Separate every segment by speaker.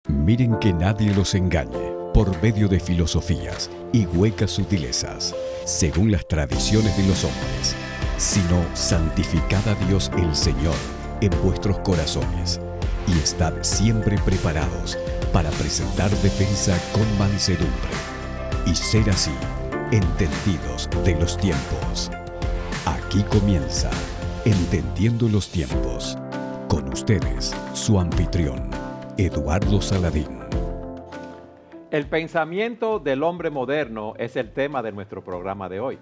Speaker 1: Miren que nadie los engañe por medio de filosofías y huecas sutilezas, según las tradiciones de los hombres, sino santificad a Dios el Señor en vuestros corazones y estad siempre preparados para presentar defensa con mansedumbre y ser así entendidos de los tiempos. Aquí comienza Entendiendo los Tiempos. Con ustedes, su anfitrión, Eduardo Saladín.
Speaker 2: El pensamiento del hombre moderno es el tema de nuestro programa de hoy.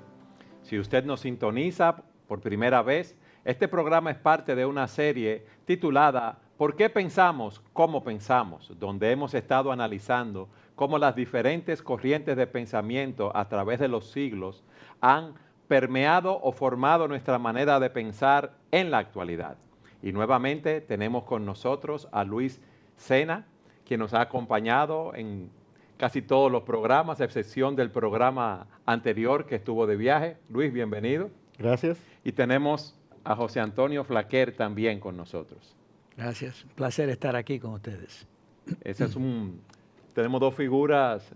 Speaker 2: Si usted nos sintoniza por primera vez, este programa es parte de una serie titulada ¿Por qué pensamos cómo pensamos?, donde hemos estado analizando cómo las diferentes corrientes de pensamiento a través de los siglos han permeado o formado nuestra manera de pensar en la actualidad. Y nuevamente tenemos con nosotros a Luis Sena, quien nos ha acompañado en casi todos los programas, a excepción del programa anterior que estuvo de viaje. Luis, bienvenido.
Speaker 3: Gracias.
Speaker 2: Y tenemos a José Antonio Flaquer también con nosotros.
Speaker 4: Gracias, un placer estar aquí con ustedes.
Speaker 2: Tenemos dos figuras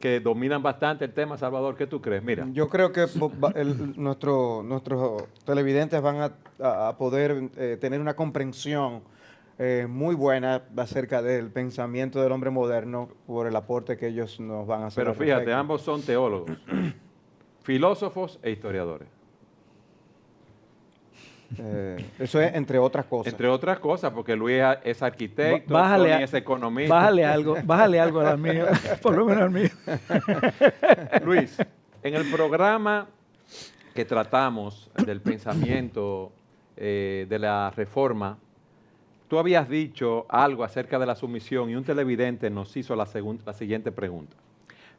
Speaker 2: que dominan bastante el tema. Salvador, ¿qué tú crees? Mira.
Speaker 3: Yo creo que nuestros televidentes van a poder tener una comprensión muy buena acerca del pensamiento del hombre moderno por el aporte que ellos nos van a hacer.
Speaker 2: Pero fíjate, ambos son teólogos, filósofos e historiadores.
Speaker 3: Eso es entre otras cosas.
Speaker 2: Entre otras cosas, porque Luis es arquitecto, Tony es economista.
Speaker 4: Bájale algo al mío, por lo menos al mío.
Speaker 2: Luis, en el programa que tratamos del pensamiento de la Reforma, tú habías dicho algo acerca de la sumisión y un televidente nos hizo la siguiente pregunta.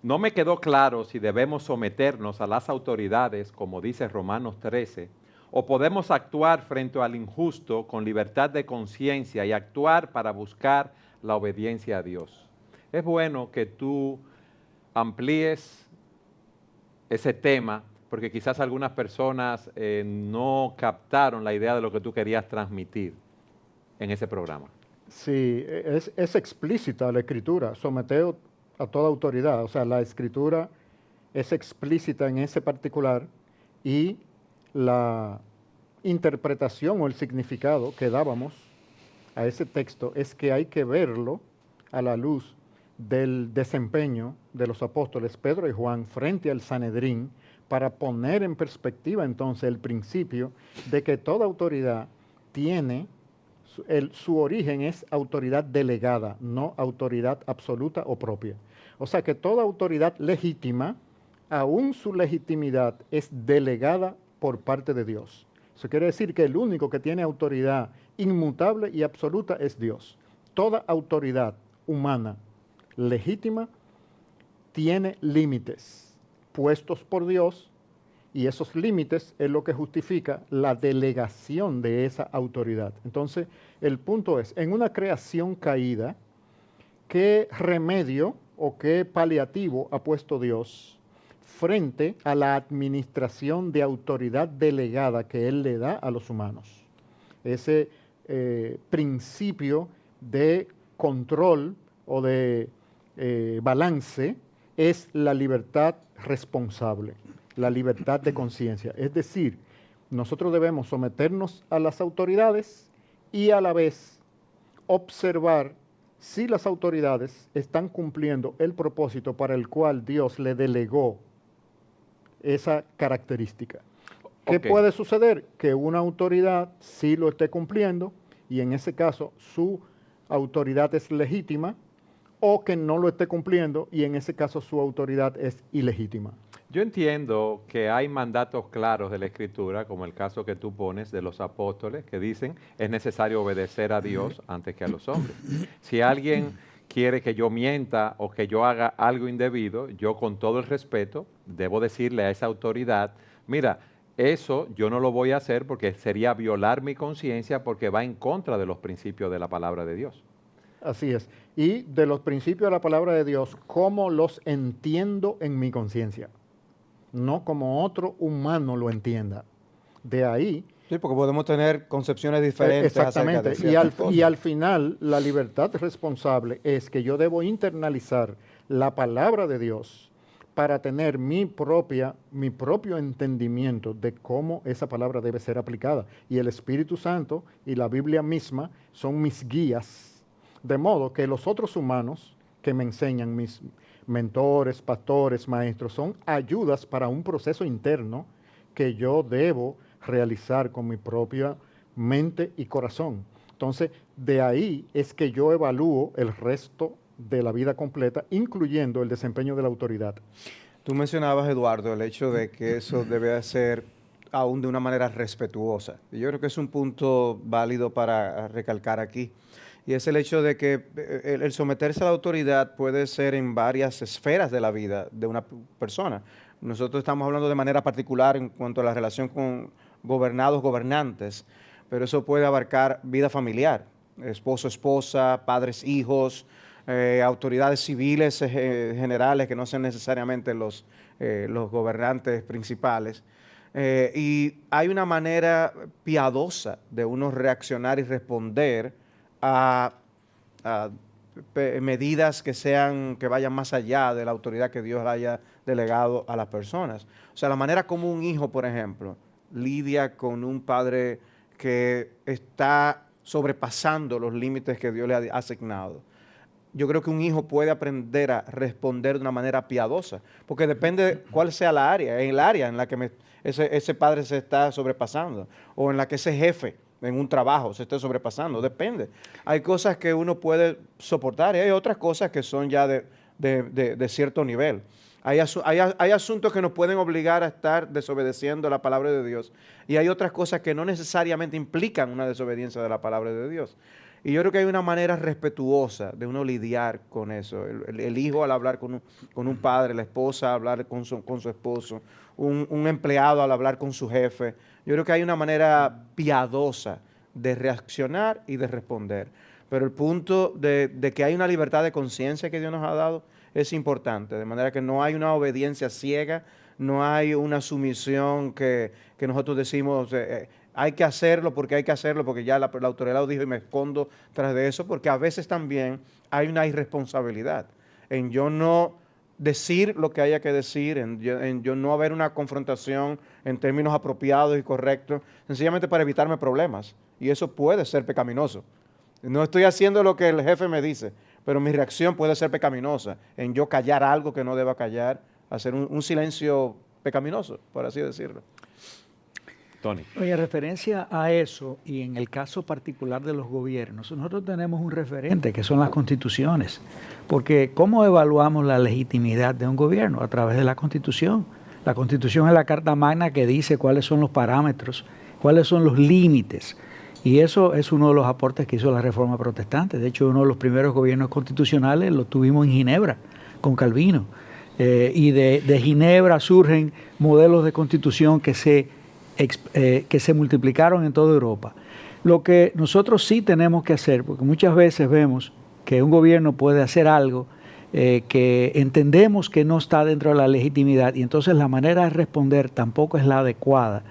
Speaker 2: No me quedó claro si debemos someternos a las autoridades, como dice Romanos 13, o podemos actuar frente al injusto con libertad de conciencia y actuar para buscar la obediencia a Dios. Es bueno que tú amplíes ese tema, porque quizás algunas personas no captaron la idea de lo que tú querías transmitir en ese programa.
Speaker 5: Sí, es explícita la Escritura, someteo a toda autoridad. O sea, la Escritura es explícita en ese particular y la interpretación o el significado que dábamos a ese texto es que hay que verlo a la luz del desempeño de los apóstoles Pedro y Juan frente al Sanedrín para poner en perspectiva entonces el principio de que toda autoridad tiene, su origen es autoridad delegada, no autoridad absoluta o propia. O sea que toda autoridad legítima, aún su legitimidad es delegada por parte de Dios. Eso quiere decir que el único que tiene autoridad inmutable y absoluta es Dios. Toda autoridad humana legítima tiene límites puestos por Dios y esos límites es lo que justifica la delegación de esa autoridad. Entonces, el punto es, en una creación caída, ¿qué remedio o qué paliativo ha puesto Dios frente a la administración de autoridad delegada que Él le da a los humanos? Ese principio de control o de balance es la libertad responsable, la libertad de conciencia. Es decir, nosotros debemos someternos a las autoridades y a la vez observar si las autoridades están cumpliendo el propósito para el cual Dios le delegó esa característica. ¿Qué puede suceder? Que una autoridad sí lo esté cumpliendo y en ese caso su autoridad es legítima, o que no lo esté cumpliendo y en ese caso su autoridad es ilegítima.
Speaker 2: Yo entiendo que hay mandatos claros de la Escritura, como el caso que tú pones de los apóstoles, que dicen es necesario obedecer a Dios antes que a los hombres. Si alguien quiere que yo mienta o que yo haga algo indebido, yo con todo el respeto debo decirle a esa autoridad, mira, eso yo no lo voy a hacer porque sería violar mi conciencia porque va en contra de los principios de la palabra de Dios.
Speaker 5: Así es. Y de los principios de la palabra de Dios, ¿cómo los entiendo en mi conciencia? No como otro humano lo entienda. De ahí
Speaker 3: Sí, porque podemos tener concepciones diferentes acerca de
Speaker 5: Exactamente.
Speaker 3: ciertas cosas.
Speaker 5: Y al final, la libertad responsable es que yo debo internalizar la palabra de Dios para tener mi propio entendimiento de cómo esa palabra debe ser aplicada. Y el Espíritu Santo y la Biblia misma son mis guías, de modo que los otros humanos que me enseñan, mis mentores, pastores, maestros, son ayudas para un proceso interno que yo debo realizar con mi propia mente y corazón. Entonces, de ahí es que yo evalúo el resto de la vida completa, incluyendo el desempeño de la autoridad.
Speaker 3: Tú mencionabas, Eduardo, el hecho de que eso debe ser aún de una manera respetuosa. Y yo creo que es un punto válido para recalcar aquí. Y es el hecho de que el someterse a la autoridad puede ser en varias esferas de la vida de una persona. Nosotros estamos hablando de manera particular en cuanto a la relación con gobernados, gobernantes, pero eso puede abarcar vida familiar, esposo, esposa, padres, hijos, autoridades civiles generales que no sean necesariamente los gobernantes principales. Y hay una manera piadosa de uno reaccionar y responder a medidas que vayan más allá de la autoridad que Dios haya delegado a las personas. O sea, la manera como un hijo, por ejemplo, lidia con un padre que está sobrepasando los límites que Dios le ha asignado. Yo creo que un hijo puede aprender a responder de una manera piadosa, porque depende de cuál sea la área, en el área en la que ese padre se está sobrepasando, o en la que ese jefe en un trabajo se esté sobrepasando, depende. Hay cosas que uno puede soportar y hay otras cosas que son ya de cierto nivel. Hay asuntos que nos pueden obligar a estar desobedeciendo la palabra de Dios y hay otras cosas que no necesariamente implican una desobediencia de la palabra de Dios. Y yo creo que hay una manera respetuosa de uno lidiar con eso. El hijo al hablar con un padre, la esposa al hablar con su esposo, un empleado al hablar con su jefe. Yo creo que hay una manera piadosa de reaccionar y de responder. Pero el punto de que hay una libertad de conciencia que Dios nos ha dado es importante. De manera que no hay una obediencia ciega, no hay una sumisión que nosotros decimos... hay que hacerlo porque ya la autoridad lo dijo y me escondo tras de eso, porque a veces también hay una irresponsabilidad en yo no decir lo que haya que decir, en yo no haber una confrontación en términos apropiados y correctos, sencillamente para evitarme problemas. Y eso puede ser pecaminoso. No estoy haciendo lo que el jefe me dice, pero mi reacción puede ser pecaminosa, en yo callar algo que no deba callar, hacer un silencio pecaminoso, por así decirlo.
Speaker 2: Tony.
Speaker 4: Oye, en referencia a eso, y en el caso particular de los gobiernos, nosotros tenemos un referente, que son las constituciones. Porque ¿cómo evaluamos la legitimidad de un gobierno? A través de la Constitución. La Constitución es la Carta Magna que dice cuáles son los parámetros, cuáles son los límites. Y eso es uno de los aportes que hizo la Reforma Protestante. De hecho, uno de los primeros gobiernos constitucionales lo tuvimos en Ginebra, con Calvino. Y de Ginebra surgen modelos de constitución que se multiplicaron en toda Europa. Lo que nosotros sí tenemos que hacer, porque muchas veces vemos que un gobierno puede hacer algo que entendemos que no está dentro de la legitimidad y entonces la manera de responder tampoco es la adecuada,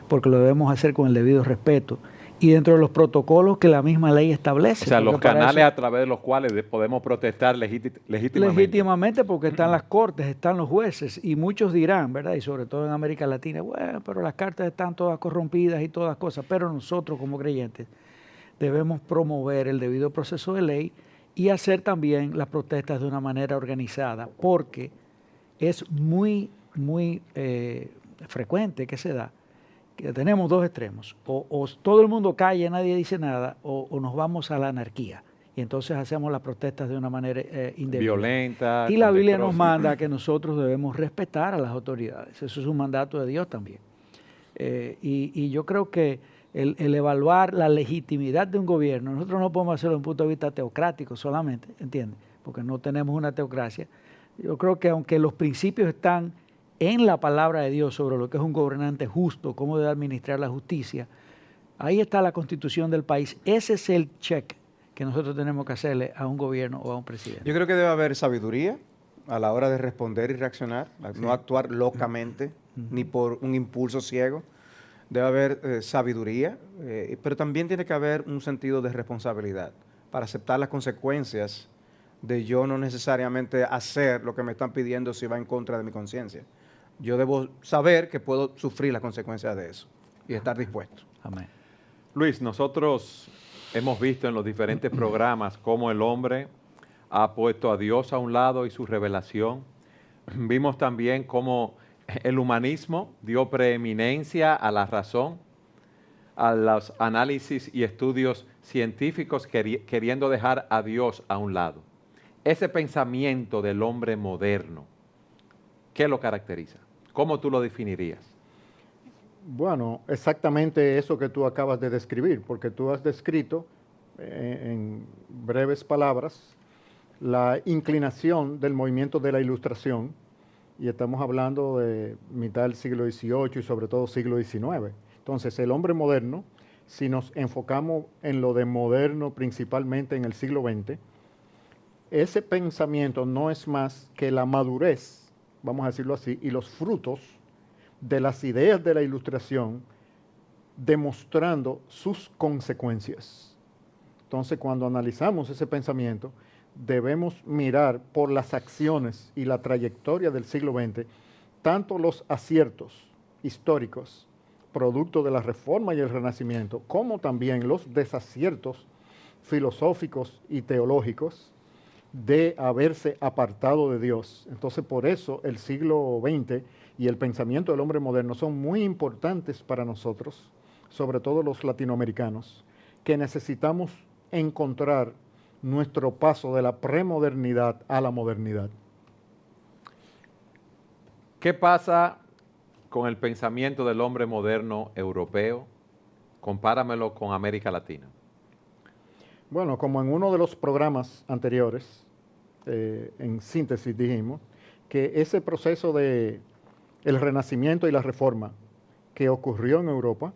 Speaker 4: porque lo debemos hacer con el debido respeto y dentro de los protocolos que la misma ley establece.
Speaker 2: O sea, los canales a través de los cuales podemos protestar legítimamente.
Speaker 4: Legítimamente, porque están las cortes, están los jueces, y muchos dirán, ¿verdad? Y sobre todo en América Latina, bueno, pero las cartas están todas corrompidas y todas cosas, pero nosotros como creyentes debemos promover el debido proceso de ley y hacer también las protestas de una manera organizada, porque es muy frecuente que se da que tenemos dos extremos, o todo el mundo calla, nadie dice nada, o nos vamos a la anarquía, y entonces hacemos las protestas de una manera indebida.
Speaker 2: Violenta.
Speaker 4: Y la Biblia nos manda que nosotros debemos respetar a las autoridades, eso es un mandato de Dios también. Y yo creo que el evaluar la legitimidad de un gobierno, nosotros no podemos hacerlo desde un punto de vista teocrático solamente, ¿entiendes? Porque no tenemos una teocracia. Yo creo que aunque los principios están en la palabra de Dios sobre lo que es un gobernante justo, cómo debe administrar la justicia, ahí está la constitución del país. Ese es el check que nosotros tenemos que hacerle a un gobierno o a un presidente.
Speaker 3: Yo creo que debe haber sabiduría a la hora de responder y reaccionar, no actuar locamente, ni por un impulso ciego. debe haber sabiduría, pero también tiene que haber un sentido de responsabilidad para aceptar las consecuencias de yo no necesariamente hacer lo que me están pidiendo si va en contra de mi conciencia. Yo debo saber que puedo sufrir las consecuencias de eso y estar dispuesto.
Speaker 4: Amén.
Speaker 2: Luis, nosotros hemos visto en los diferentes programas cómo el hombre ha puesto a Dios a un lado y su revelación. Vimos también cómo el humanismo dio preeminencia a la razón, a los análisis y estudios científicos queriendo dejar a Dios a un lado. Ese pensamiento del hombre moderno, ¿qué lo caracteriza? ¿Cómo tú lo definirías?
Speaker 5: Bueno, exactamente eso que tú acabas de describir, porque tú has descrito en breves palabras la inclinación del movimiento de la Ilustración, y estamos hablando de mitad del siglo XVIII y sobre todo siglo XIX. Entonces, el hombre moderno, si nos enfocamos en lo de moderno principalmente en el siglo XX, ese pensamiento no es más que la madurez, vamos a decirlo así, y los frutos de las ideas de la Ilustración demostrando sus consecuencias. Entonces, cuando analizamos ese pensamiento, debemos mirar por las acciones y la trayectoria del siglo XX, tanto los aciertos históricos, producto de la Reforma y el Renacimiento, como también los desaciertos filosóficos y teológicos de haberse apartado de Dios. Entonces, por eso el siglo XX y el pensamiento del hombre moderno son muy importantes para nosotros, sobre todo los latinoamericanos, que necesitamos encontrar nuestro paso de la premodernidad a la modernidad.
Speaker 2: ¿Qué pasa con el pensamiento del hombre moderno europeo? Compáramelo con América Latina.
Speaker 5: Bueno, como en uno de los programas anteriores, en síntesis dijimos, que ese proceso de el Renacimiento y la Reforma que ocurrió en Europa,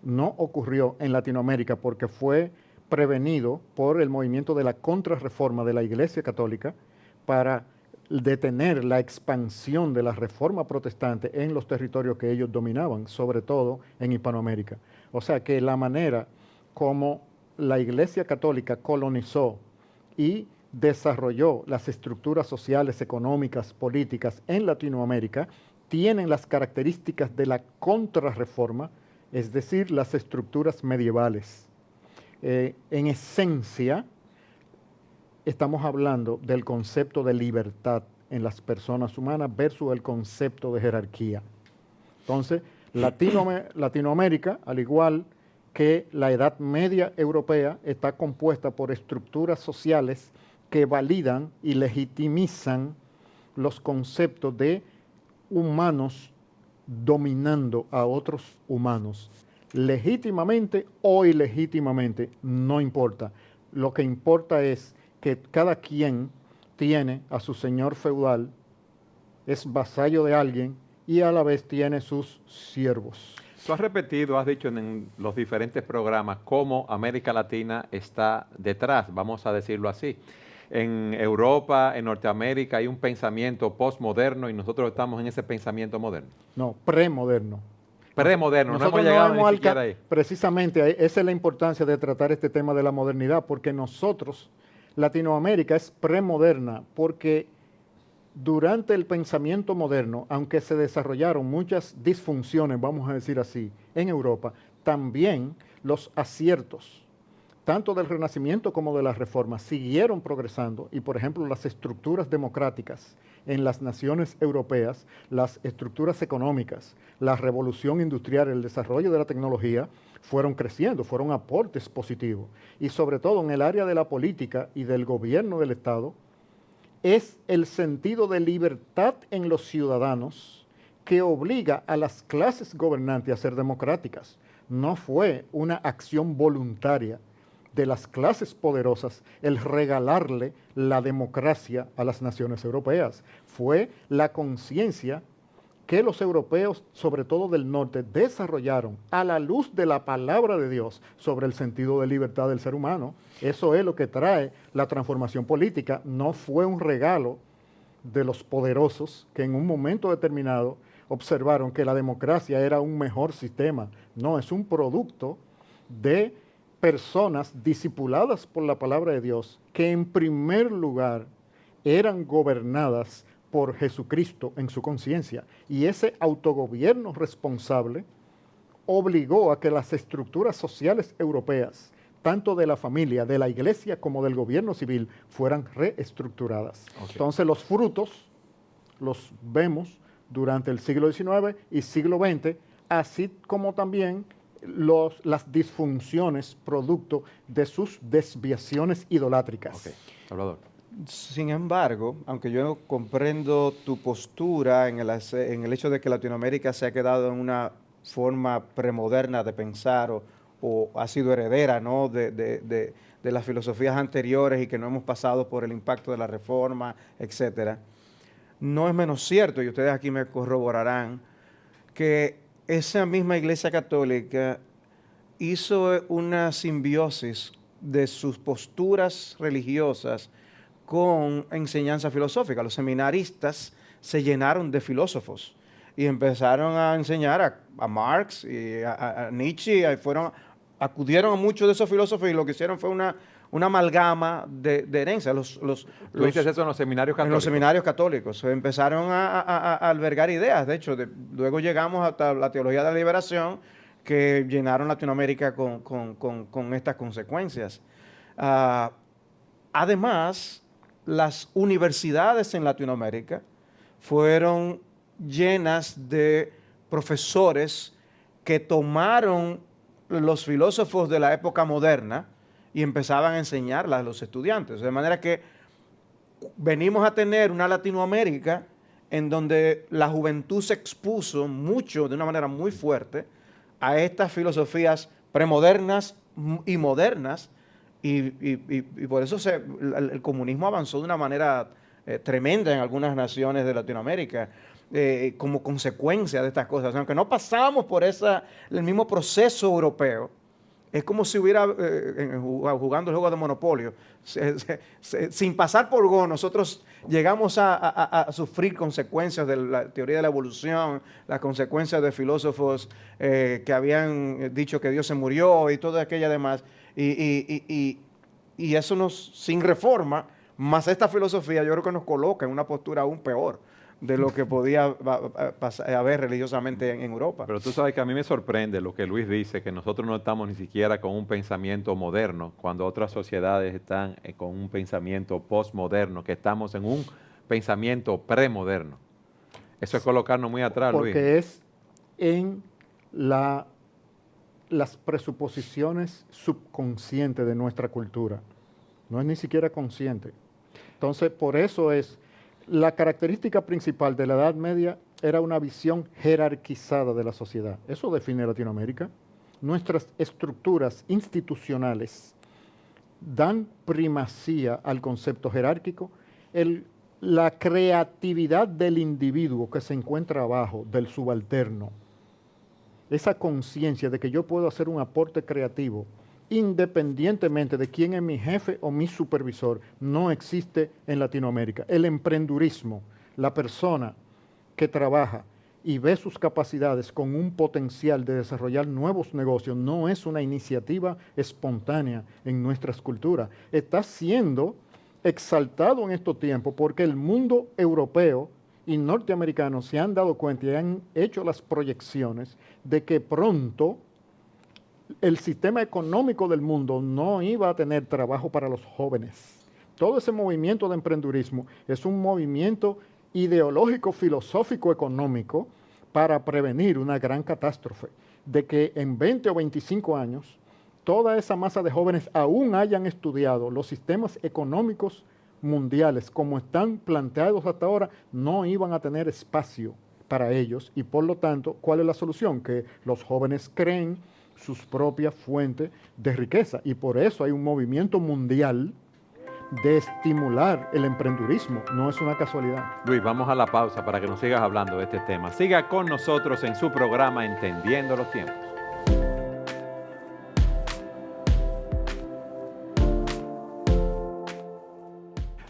Speaker 5: no ocurrió en Latinoamérica porque fue prevenido por el movimiento de la contrarreforma de la Iglesia Católica para detener la expansión de la reforma protestante en los territorios que ellos dominaban, sobre todo en Hispanoamérica. O sea que la manera como la Iglesia Católica colonizó y desarrolló las estructuras sociales, económicas, políticas en Latinoamérica tienen las características de la contrarreforma, es decir, las estructuras medievales. En esencia, estamos hablando del concepto de libertad en las personas humanas versus el concepto de jerarquía. Entonces, Latinoamérica, al igual que la Edad Media europea, está compuesta por estructuras sociales que validan y legitimizan los conceptos de humanos dominando a otros humanos. Legítimamente o ilegítimamente, no importa. Lo que importa es que cada quien tiene a su señor feudal, es vasallo de alguien y a la vez tiene sus siervos.
Speaker 2: Tú has repetido, has dicho en los diferentes programas cómo América Latina está detrás, vamos a decirlo así. En Europa, en Norteamérica hay un pensamiento postmoderno y nosotros estamos en ese pensamiento moderno.
Speaker 5: No, premoderno.
Speaker 2: Premoderno, no
Speaker 5: Nosotros
Speaker 2: hemos llegado ni siquiera ahí.
Speaker 5: Precisamente, esa es la importancia de tratar este tema de la modernidad, porque nosotros, Latinoamérica es premoderna, porque durante el pensamiento moderno, aunque se desarrollaron muchas disfunciones, vamos a decir así, en Europa, también los aciertos, tanto del Renacimiento como de la Reforma, siguieron progresando y, por ejemplo, las estructuras democráticas en las naciones europeas, las estructuras económicas, la revolución industrial, el desarrollo de la tecnología, fueron creciendo, fueron aportes positivos. Y sobre todo en el área de la política y del gobierno del Estado, es el sentido de libertad en los ciudadanos que obliga a las clases gobernantes a ser democráticas. No fue una acción voluntaria de las clases poderosas el regalarle la democracia a las naciones europeas. Fue la conciencia que los europeos, sobre todo del norte, desarrollaron a la luz de la palabra de Dios sobre el sentido de libertad del ser humano. Eso es lo que trae la transformación política. No fue un regalo de los poderosos que en un momento determinado observaron que la democracia era un mejor sistema. No, es un producto de personas discipuladas por la palabra de Dios, que en primer lugar eran gobernadas por Jesucristo en su conciencia. Y ese autogobierno responsable obligó a que las estructuras sociales europeas, tanto de la familia, de la iglesia como del gobierno civil, fueran reestructuradas.
Speaker 2: Okay.
Speaker 5: Entonces los frutos los vemos durante el siglo XIX y siglo XX, así como también las disfunciones producto de sus desviaciones idolátricas.
Speaker 2: Ok, Salvador.
Speaker 3: Sin embargo, aunque yo comprendo tu postura en el hecho de que Latinoamérica se ha quedado en una forma premoderna de pensar o ha sido heredera, ¿no?, de las filosofías anteriores y que no hemos pasado por el impacto de la reforma, etcétera, no es menos cierto, y ustedes aquí me corroborarán, que esa misma Iglesia Católica hizo una simbiosis de sus posturas religiosas con enseñanza filosófica. Los seminaristas se llenaron de filósofos y empezaron a enseñar a Marx y a Nietzsche, acudieron a muchos de esos filósofos y lo que hicieron fue una amalgama de herencia.
Speaker 2: ¿Tú dices eso en los seminarios católicos?
Speaker 3: En los seminarios católicos. Empezaron a albergar ideas. De hecho, luego llegamos hasta la teología de la liberación, que llenaron Latinoamérica con estas consecuencias. Además, las universidades en Latinoamérica fueron llenas de profesores que tomaron los filósofos de la época moderna y empezaban a enseñarlas a los estudiantes. De manera que venimos a tener una Latinoamérica en donde la juventud se expuso mucho, de una manera muy fuerte, a estas filosofías premodernas y modernas, y por eso el comunismo avanzó de una manera tremenda en algunas naciones de Latinoamérica, como consecuencia de estas cosas. Aunque no pasamos por el mismo proceso europeo, es como si hubiera, jugando el juego de Monopolio, sin pasar por Go, nosotros llegamos a sufrir consecuencias de la teoría de la evolución, las consecuencias de filósofos que habían dicho que Dios se murió y toda aquella demás. Y eso sin reforma, más esta filosofía, yo creo que nos coloca en una postura aún peor de lo que podía haber religiosamente en Europa.
Speaker 2: Pero tú sabes que a mí me sorprende lo que Luis dice, que nosotros no estamos ni siquiera con un pensamiento moderno, cuando otras sociedades están con un pensamiento postmoderno, que estamos en un pensamiento premoderno. Eso es colocarnos muy atrás, Luis.
Speaker 5: Porque es en las presuposiciones subconscientes de nuestra cultura. No es ni siquiera consciente. Entonces, por eso la característica principal de la Edad Media era una visión jerarquizada de la sociedad. Eso define Latinoamérica. Nuestras estructuras institucionales dan primacía al concepto jerárquico. La creatividad del individuo que se encuentra abajo del subalterno, esa conciencia de que yo puedo hacer un aporte creativo independientemente de quién es mi jefe o mi supervisor, no existe en Latinoamérica. El emprendurismo, la persona que trabaja y ve sus capacidades con un potencial de desarrollar nuevos negocios, no es una iniciativa espontánea en nuestras culturas. Está siendo exaltado en estos tiempos porque el mundo europeo y norteamericano se han dado cuenta y han hecho las proyecciones de que pronto el sistema económico del mundo no iba a tener trabajo para los jóvenes. Todo ese movimiento de emprendurismo es un movimiento ideológico, filosófico, económico para prevenir una gran catástrofe, de que en 20 o 25 años toda esa masa de jóvenes aún hayan estudiado los sistemas económicos mundiales como están planteados hasta ahora, no iban a tener espacio para ellos y por lo tanto, ¿cuál es la solución? Que los jóvenes creen sus propias fuentes de riqueza y por eso hay un movimiento mundial de estimular el emprendurismo, no es una casualidad.
Speaker 2: Luis, vamos a la pausa para que nos sigas hablando de este tema. Siga con nosotros en su programa Entendiendo los Tiempos.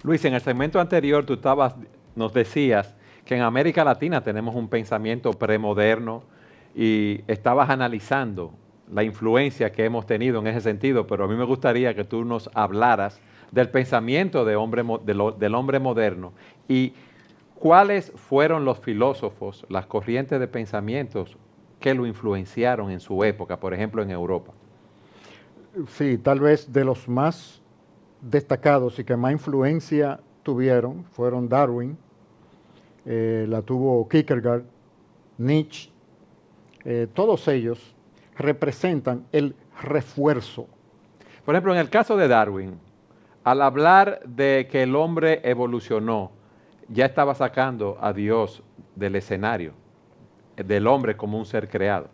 Speaker 2: Luis, en el segmento anterior nos decías que en América Latina tenemos un pensamiento premoderno y estabas analizando la influencia que hemos tenido en ese sentido, pero a mí me gustaría que tú nos hablaras del pensamiento del hombre moderno y cuáles fueron los filósofos, las corrientes de pensamientos que lo influenciaron en su época, por ejemplo en Europa.
Speaker 5: Sí, tal vez de los más destacados y que más influencia tuvieron fueron Darwin, la tuvo Kierkegaard, Nietzsche, todos ellos representan el refuerzo.
Speaker 2: Por ejemplo, en el caso de Darwin, al hablar de que el hombre evolucionó, ya estaba sacando a Dios del escenario, del hombre como un ser creado.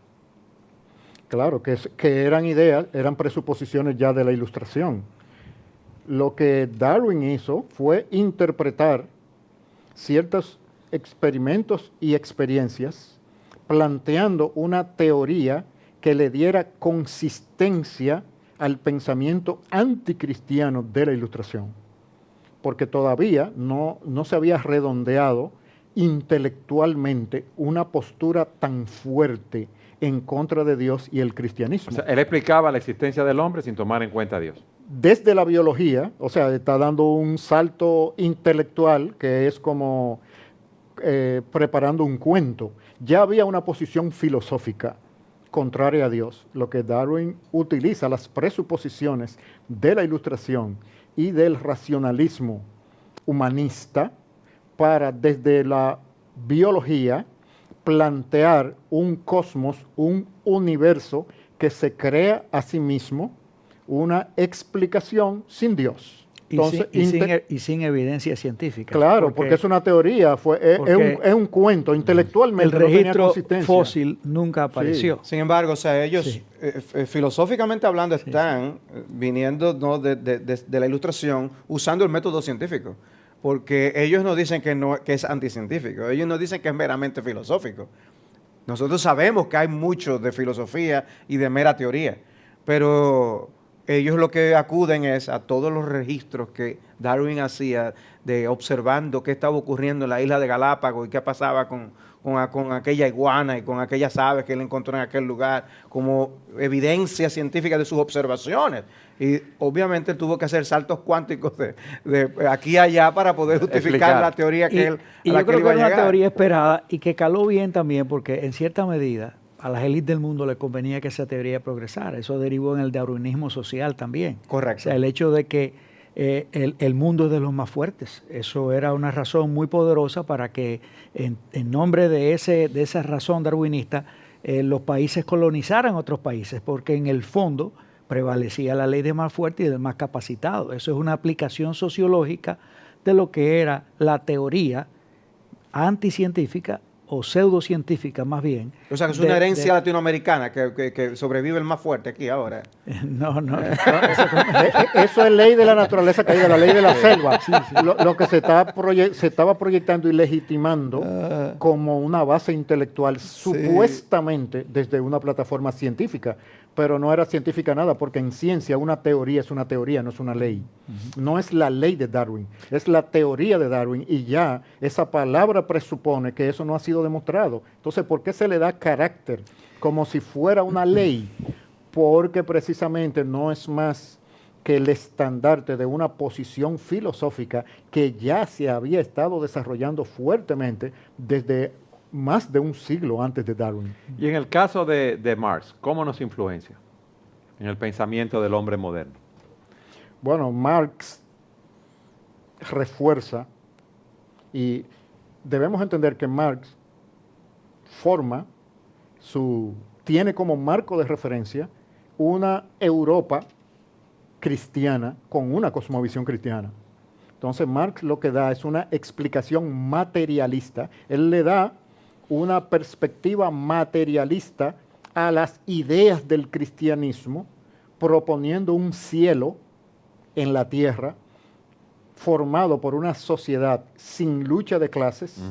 Speaker 5: Claro, que eran ideas, eran presuposiciones ya de la Ilustración. Lo que Darwin hizo fue interpretar ciertos experimentos y experiencias, planteando una teoría que le diera consistencia al pensamiento anticristiano de la Ilustración, porque todavía no se había redondeado intelectualmente una postura tan fuerte en contra de Dios y el cristianismo.
Speaker 2: O sea, él explicaba la existencia del hombre sin tomar en cuenta a Dios.
Speaker 5: Desde la biología, o sea, está dando un salto intelectual que es como preparando un cuento. Ya había una posición filosófica contraria a Dios. Lo que Darwin utiliza, las presuposiciones de la Ilustración y del racionalismo humanista para, desde la biología, plantear un cosmos, un universo que se crea a sí mismo, una explicación sin Dios. Entonces,
Speaker 4: y sin evidencia científica.
Speaker 5: Claro, porque es una teoría, es un cuento, intelectualmente
Speaker 4: el
Speaker 5: no tenía
Speaker 4: registro
Speaker 5: consistencia.
Speaker 4: fósil nunca apareció.
Speaker 3: Sin embargo, o sea, ellos filosóficamente hablando están viniendo, ¿no?, de la Ilustración usando el método científico. Porque ellos no dicen que es anticientífico, ellos no dicen que es meramente filosófico. Nosotros sabemos que hay mucho de filosofía y de mera teoría, pero ellos lo que acuden es a todos los registros que Darwin hacía de observando qué estaba ocurriendo en la isla de Galápagos y qué pasaba con aquella iguana y con aquellas aves que él encontró en aquel lugar, como evidencia científica de sus observaciones. Y obviamente él tuvo que hacer saltos cuánticos de aquí a allá para poder justificar la teoría que él
Speaker 4: y
Speaker 3: a la
Speaker 4: yo
Speaker 3: que
Speaker 4: creo
Speaker 3: él iba a
Speaker 4: que era una
Speaker 3: llegar.
Speaker 4: teoría esperada y que caló bien también porque en cierta medida a las élites del mundo le convenía que esa teoría progresara. Eso derivó en el darwinismo social también.
Speaker 3: Correcto.
Speaker 4: O sea, el hecho de que el mundo es de los más fuertes. Eso era una razón muy poderosa para que en nombre de esa razón darwinista los países colonizaran otros países, porque en el fondo prevalecía la ley del más fuerte y del más capacitado. Eso es una aplicación sociológica de lo que era la teoría anticientífica o pseudocientífica más bien.
Speaker 3: O sea, que es una herencia latinoamericana que sobrevive el más fuerte aquí ahora.
Speaker 4: No.
Speaker 5: Eso es ley de la naturaleza caída, la ley de la selva. Lo que se estaba proyectando y legitimando como una base intelectual, supuestamente desde una plataforma científica, pero no era científica nada, porque en ciencia una teoría es una teoría, no es una ley. No es la ley de Darwin, es la teoría de Darwin, y ya esa palabra presupone que eso no ha sido demostrado. Entonces, ¿por qué se le da carácter como si fuera una ley? Porque precisamente no es más que el estandarte de una posición filosófica que ya se había estado desarrollando fuertemente desde más de un siglo antes de Darwin.
Speaker 2: Y en el caso de Marx, ¿cómo nos influencia en el pensamiento del hombre moderno?
Speaker 5: Bueno, Marx refuerza, y debemos entender que Marx tiene como marco de referencia una Europa cristiana con una cosmovisión cristiana. Entonces Marx lo que da es una explicación materialista. Él le da una perspectiva materialista a las ideas del cristianismo, proponiendo un cielo en la tierra formado por una sociedad sin lucha de clases,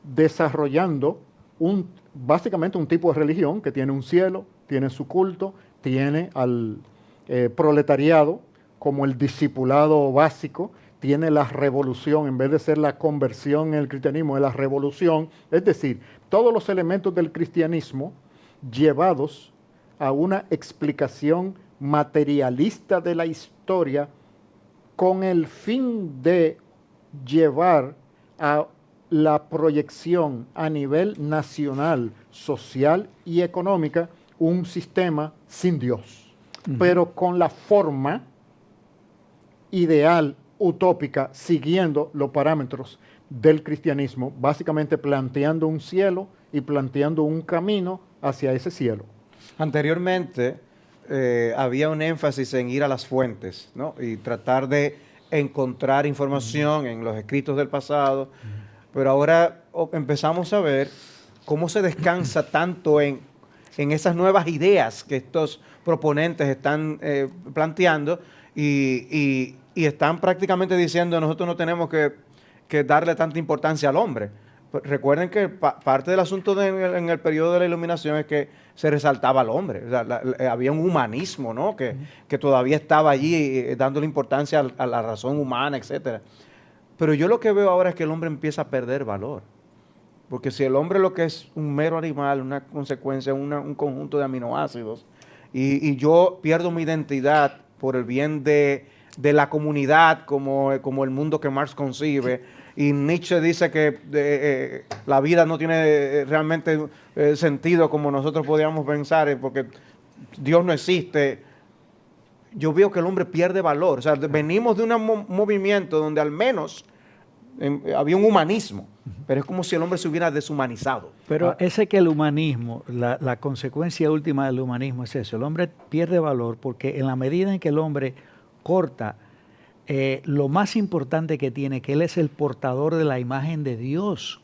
Speaker 5: desarrollando básicamente un tipo de religión que tiene un cielo, tiene su culto, tiene al proletariado como el discipulado básico, tiene la revolución, en vez de ser la conversión en el cristianismo, es la revolución. Es decir, todos los elementos del cristianismo llevados a una explicación materialista de la historia con el fin de llevar a la proyección a nivel nacional, social y económica, un sistema sin Dios, pero con la forma ideal, utópica, siguiendo los parámetros del cristianismo, básicamente planteando un cielo y planteando un camino hacia ese cielo.
Speaker 3: Anteriormente había un énfasis en ir a las fuentes, ¿no? Y tratar de encontrar información en los escritos del pasado, pero ahora empezamos a ver cómo se descansa tanto en esas nuevas ideas que estos proponentes están planteando y están prácticamente diciendo nosotros no tenemos que darle tanta importancia al hombre. Recuerden que parte del asunto en el periodo de la Iluminación es que se resaltaba al hombre. O sea, había un humanismo, ¿no? que todavía estaba allí dándole importancia a la razón humana, etcétera. Pero yo lo que veo ahora es que el hombre empieza a perder valor. Porque si el hombre lo que es un mero animal, una consecuencia, un conjunto de aminoácidos, y yo pierdo mi identidad por el bien de la comunidad como el mundo que Marx concibe, y Nietzsche dice que la vida no tiene realmente sentido como nosotros podríamos pensar, porque Dios no existe. Yo veo que el hombre pierde valor. O sea, venimos de un movimiento donde al menos había un humanismo, pero es como si el hombre se hubiera deshumanizado.
Speaker 4: Pero ese que el humanismo, la consecuencia última del humanismo es eso. El hombre pierde valor porque en la medida en que el hombre corta lo más importante que tiene, que él es el portador de la imagen de Dios.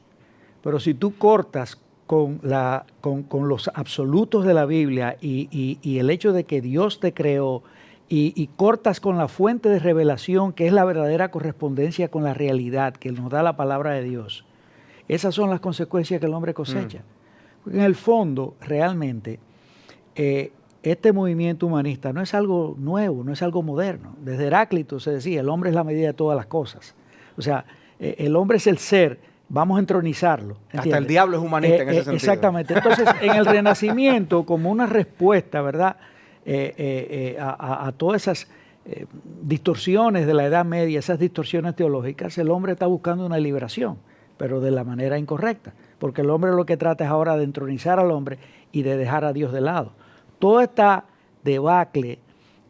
Speaker 4: Pero si tú cortas con los absolutos de la Biblia y el hecho de que Dios te creó, y cortas con la fuente de revelación, que es la verdadera correspondencia con la realidad que nos da la palabra de Dios, esas son las consecuencias que el hombre cosecha. Porque en el fondo, realmente, este movimiento humanista no es algo nuevo, no es algo moderno. Desde Heráclito se decía, el hombre es la medida de todas las cosas. O sea, el hombre es el ser, vamos a entronizarlo. ¿Entiendes?
Speaker 3: Hasta el diablo es humanista en ese sentido.
Speaker 4: Exactamente. Entonces, en el Renacimiento, como una respuesta, ¿verdad?, a todas esas distorsiones de la Edad Media, esas distorsiones teológicas, el hombre está buscando una liberación, pero de la manera incorrecta, porque el hombre lo que trata es ahora de entronizar al hombre y de dejar a Dios de lado. Toda esta debacle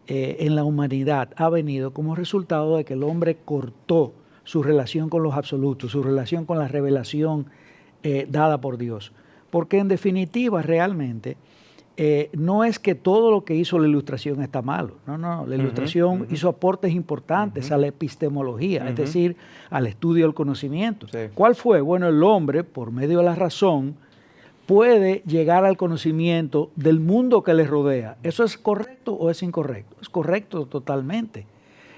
Speaker 4: en la humanidad ha venido como resultado de que el hombre cortó su relación con los absolutos, su relación con la revelación dada por Dios, porque en definitiva realmente no es que todo lo que hizo la Ilustración está malo. No, la Ilustración hizo aportes importantes a la epistemología, es decir, al estudio del conocimiento.
Speaker 3: Sí.
Speaker 4: ¿Cuál fue? Bueno, el hombre, por medio de la razón, puede llegar al conocimiento del mundo que le rodea. ¿Eso es correcto o es incorrecto? Es correcto totalmente.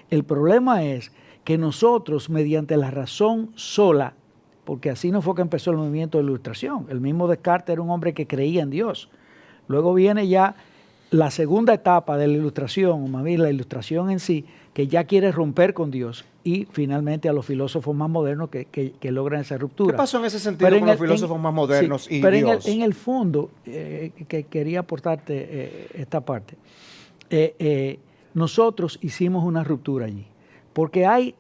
Speaker 4: El problema es que nosotros, mediante la razón sola, porque así no fue que empezó el movimiento de la Ilustración, el mismo Descartes era un hombre que creía en Dios. Luego viene ya la segunda etapa de la Ilustración, o más bien la Ilustración en sí, que ya quiere romper con Dios, y finalmente a los filósofos más modernos que logran esa ruptura.
Speaker 3: ¿Qué pasó en ese sentido con los filósofos más modernos y
Speaker 4: pero
Speaker 3: Dios?
Speaker 4: En el fondo, que quería aportarte esta parte, nosotros hicimos una ruptura allí, porque hay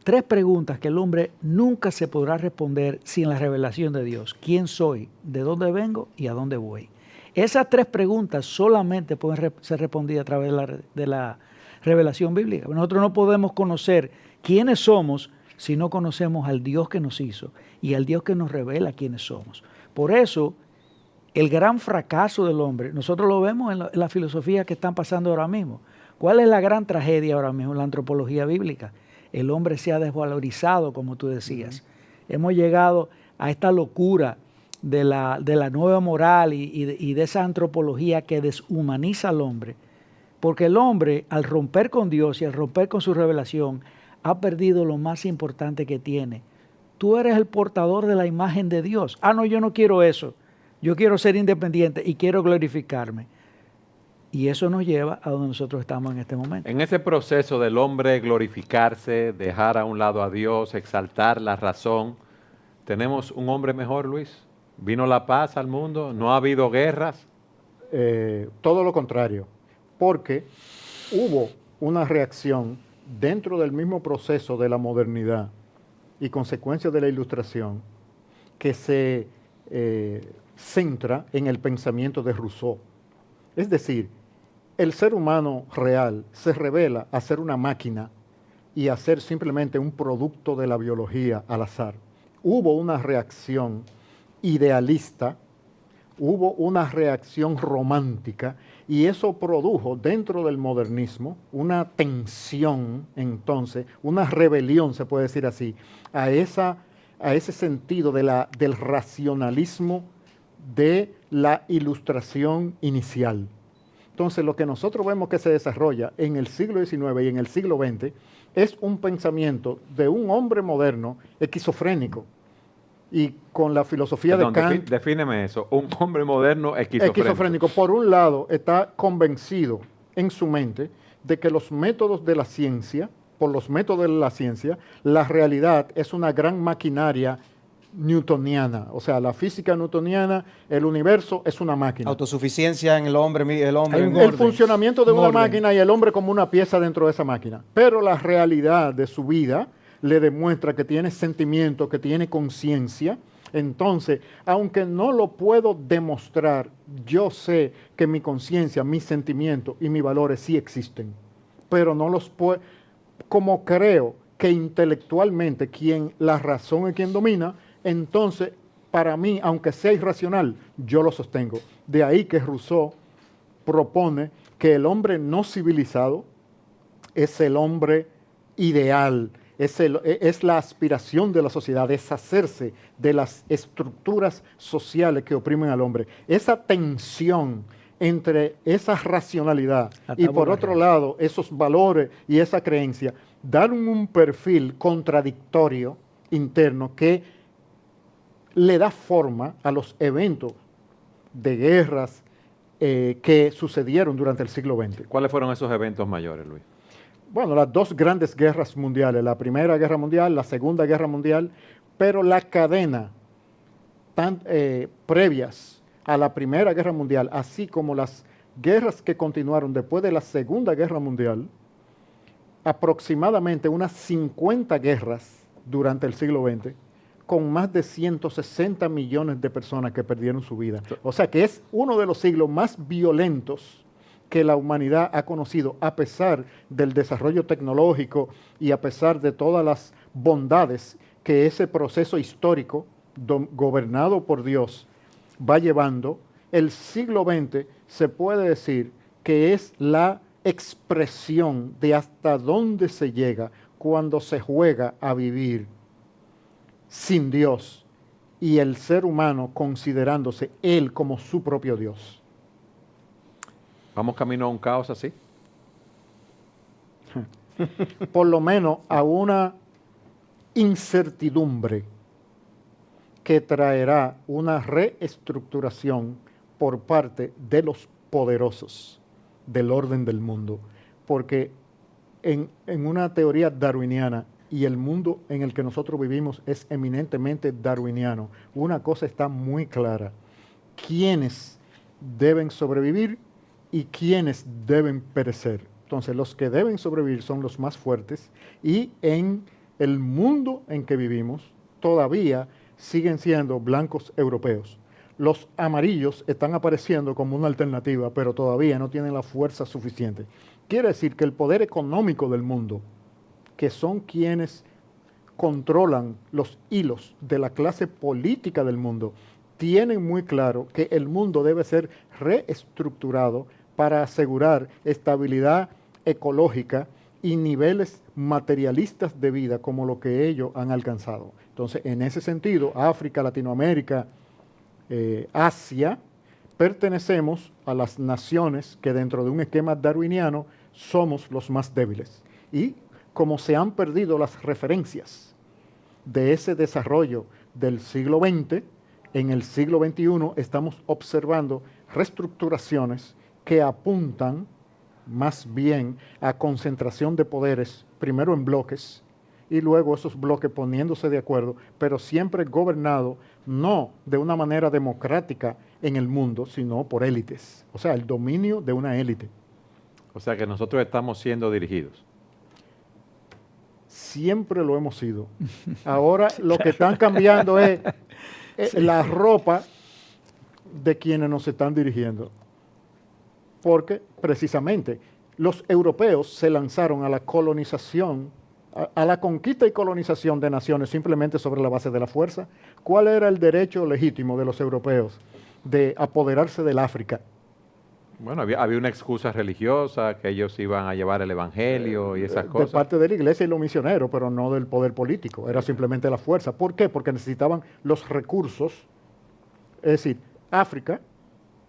Speaker 4: tres preguntas que el hombre nunca se podrá responder sin la revelación de Dios. ¿Quién soy? ¿De dónde vengo? ¿Y a dónde voy? Esas tres preguntas solamente pueden ser respondidas a través de la revelación bíblica. Nosotros no podemos conocer quiénes somos si no conocemos al Dios que nos hizo y al Dios que nos revela quiénes somos. Por eso, el gran fracaso del hombre, nosotros lo vemos en la filosofía que están pasando ahora mismo. ¿Cuál es la gran tragedia ahora mismo en la antropología bíblica? El hombre se ha desvalorizado, como tú decías. Hemos llegado a esta locura de la nueva moral y de esa antropología que deshumaniza al hombre, porque el hombre, al romper con Dios y al romper con su revelación, ha perdido lo más importante que tiene. Tú eres el portador de la imagen de Dios. No, yo no quiero eso. Yo quiero ser independiente y quiero glorificarme. Y eso nos lleva a donde nosotros estamos en este momento.
Speaker 2: En ese proceso del hombre glorificarse, dejar a un lado a Dios, exaltar la razón, ¿tenemos un hombre mejor, Luis? ¿Vino la paz al mundo? ¿No ha habido guerras?
Speaker 5: Todo lo contrario, porque hubo una reacción dentro del mismo proceso de la modernidad y consecuencia de la ilustración que se centra en el pensamiento de Rousseau. Es decir, el ser humano real se revela a ser una máquina y a ser simplemente un producto de la biología al azar. Hubo una reacción idealista, hubo una reacción romántica y eso produjo dentro del modernismo una tensión, entonces, una rebelión, se puede decir así, a ese sentido del racionalismo de la ilustración inicial. Entonces, lo que nosotros vemos que se desarrolla en el siglo XIX y en el siglo XX es un pensamiento de un hombre moderno esquizofrénico. Y con la filosofía de Kant...
Speaker 2: Defíneme eso, un hombre moderno esquizofrénico.
Speaker 5: Por un lado, está convencido en su mente de que los métodos de la ciencia, por los métodos de la ciencia, la realidad es una gran maquinaria newtoniana. O sea, la física newtoniana, el universo es una máquina.
Speaker 3: Autosuficiencia en el hombre.
Speaker 5: El funcionamiento de una máquina y el hombre como una pieza dentro de esa máquina. Pero la realidad de su vida le demuestra que tiene sentimiento, que tiene conciencia. Entonces, aunque no lo puedo demostrar, yo sé que mi conciencia, mis sentimientos y mis valores sí existen. Pero no los puedo, como creo que intelectualmente la razón es quien domina, entonces, para mí, aunque sea irracional, yo lo sostengo. De ahí que Rousseau propone que el hombre no civilizado es el hombre ideal, es la aspiración de la sociedad, deshacerse de las estructuras sociales que oprimen al hombre. Esa tensión entre esa racionalidad y por otro lado esos valores y esa creencia, dan un perfil contradictorio interno que le da forma a los eventos de guerras que sucedieron durante el siglo XX.
Speaker 2: ¿Cuáles fueron esos eventos mayores, Luis?
Speaker 5: Bueno, las dos grandes guerras mundiales, la Primera Guerra Mundial, la Segunda Guerra Mundial, pero la cadena previas a la Primera Guerra Mundial, así como las guerras que continuaron después de la Segunda Guerra Mundial, aproximadamente unas 50 guerras durante el siglo XX, con más de 160 millones de personas que perdieron su vida. O sea que es uno de los siglos más violentos que la humanidad ha conocido, a pesar del desarrollo tecnológico y a pesar de todas las bondades que ese proceso histórico, gobernado por Dios, va llevando. El siglo XX se puede decir que es la expresión de hasta dónde se llega cuando se juega a vivir sin Dios y el ser humano considerándose él como su propio Dios.
Speaker 2: ¿Vamos camino a un caos así?
Speaker 5: Por lo menos a una incertidumbre que traerá una reestructuración por parte de los poderosos del orden del mundo. Porque en una teoría darwiniana, y el mundo en el que nosotros vivimos es eminentemente darwiniano, una cosa está muy clara: quiénes deben sobrevivir y quiénes deben perecer. Entonces, los que deben sobrevivir son los más fuertes, y en el mundo en que vivimos todavía siguen siendo blancos europeos. Los amarillos están apareciendo como una alternativa, pero todavía no tienen la fuerza suficiente. Quiere decir que el poder económico del mundo, que son quienes controlan los hilos de la clase política del mundo, tienen muy claro que el mundo debe ser reestructurado para asegurar estabilidad ecológica y niveles materialistas de vida como lo que ellos han alcanzado. Entonces, en ese sentido, África, Latinoamérica, Asia, pertenecemos a las naciones que dentro de un esquema darwiniano somos los más débiles. Y como se han perdido las referencias de ese desarrollo del siglo XX, en el siglo XXI estamos observando reestructuraciones que apuntan más bien a concentración de poderes, primero en bloques, y luego esos bloques poniéndose de acuerdo, pero siempre gobernado no de una manera democrática en el mundo, sino por élites. O sea, el dominio de una élite.
Speaker 2: O sea que nosotros estamos siendo dirigidos.
Speaker 5: Siempre lo hemos sido. Ahora lo que están cambiando es la ropa de quienes nos están dirigiendo. Porque precisamente los europeos se lanzaron a la colonización, a la conquista y colonización de naciones simplemente sobre la base de la fuerza. ¿Cuál era el derecho legítimo de los europeos de apoderarse del África?
Speaker 2: Bueno, había una excusa religiosa, que ellos iban a llevar el evangelio y esas cosas.
Speaker 5: De parte de la iglesia y los misioneros, pero no del poder político. Era simplemente la fuerza. ¿Por qué? Porque necesitaban los recursos. Es decir, África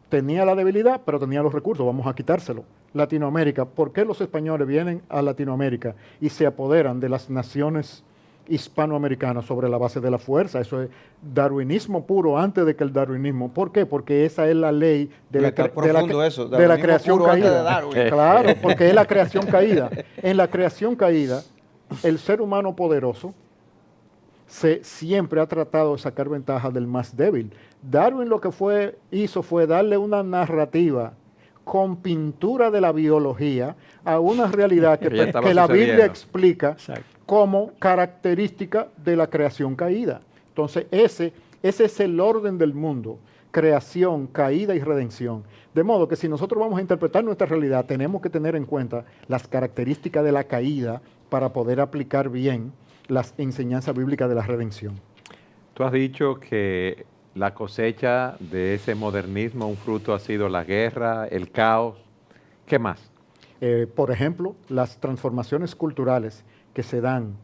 Speaker 5: tenía la debilidad, pero tenía los recursos. Vamos a quitárselo. Latinoamérica. ¿Por qué los españoles vienen a Latinoamérica y se apoderan de las naciones hispanoamericanas sobre la base de la fuerza? Eso es darwinismo puro antes de que el darwinismo. ¿Por qué? Porque esa es la ley de la creación caída. Claro, porque es la creación caída. En la creación caída, el ser humano poderoso siempre ha tratado de sacar ventaja del más débil. Darwin lo que hizo fue darle una narrativa con pintura de la biología a una realidad que la Biblia explica como característica de la creación caída. Entonces, ese es el orden del mundo: creación, caída y redención. De modo que si nosotros vamos a interpretar nuestra realidad, tenemos que tener en cuenta las características de la caída para poder aplicar bien las enseñanzas bíblicas de la redención.
Speaker 2: Tú has dicho que la cosecha de ese modernismo, un fruto ha sido la guerra, el caos. ¿Qué más?
Speaker 5: Por ejemplo, las transformaciones culturales que se dan,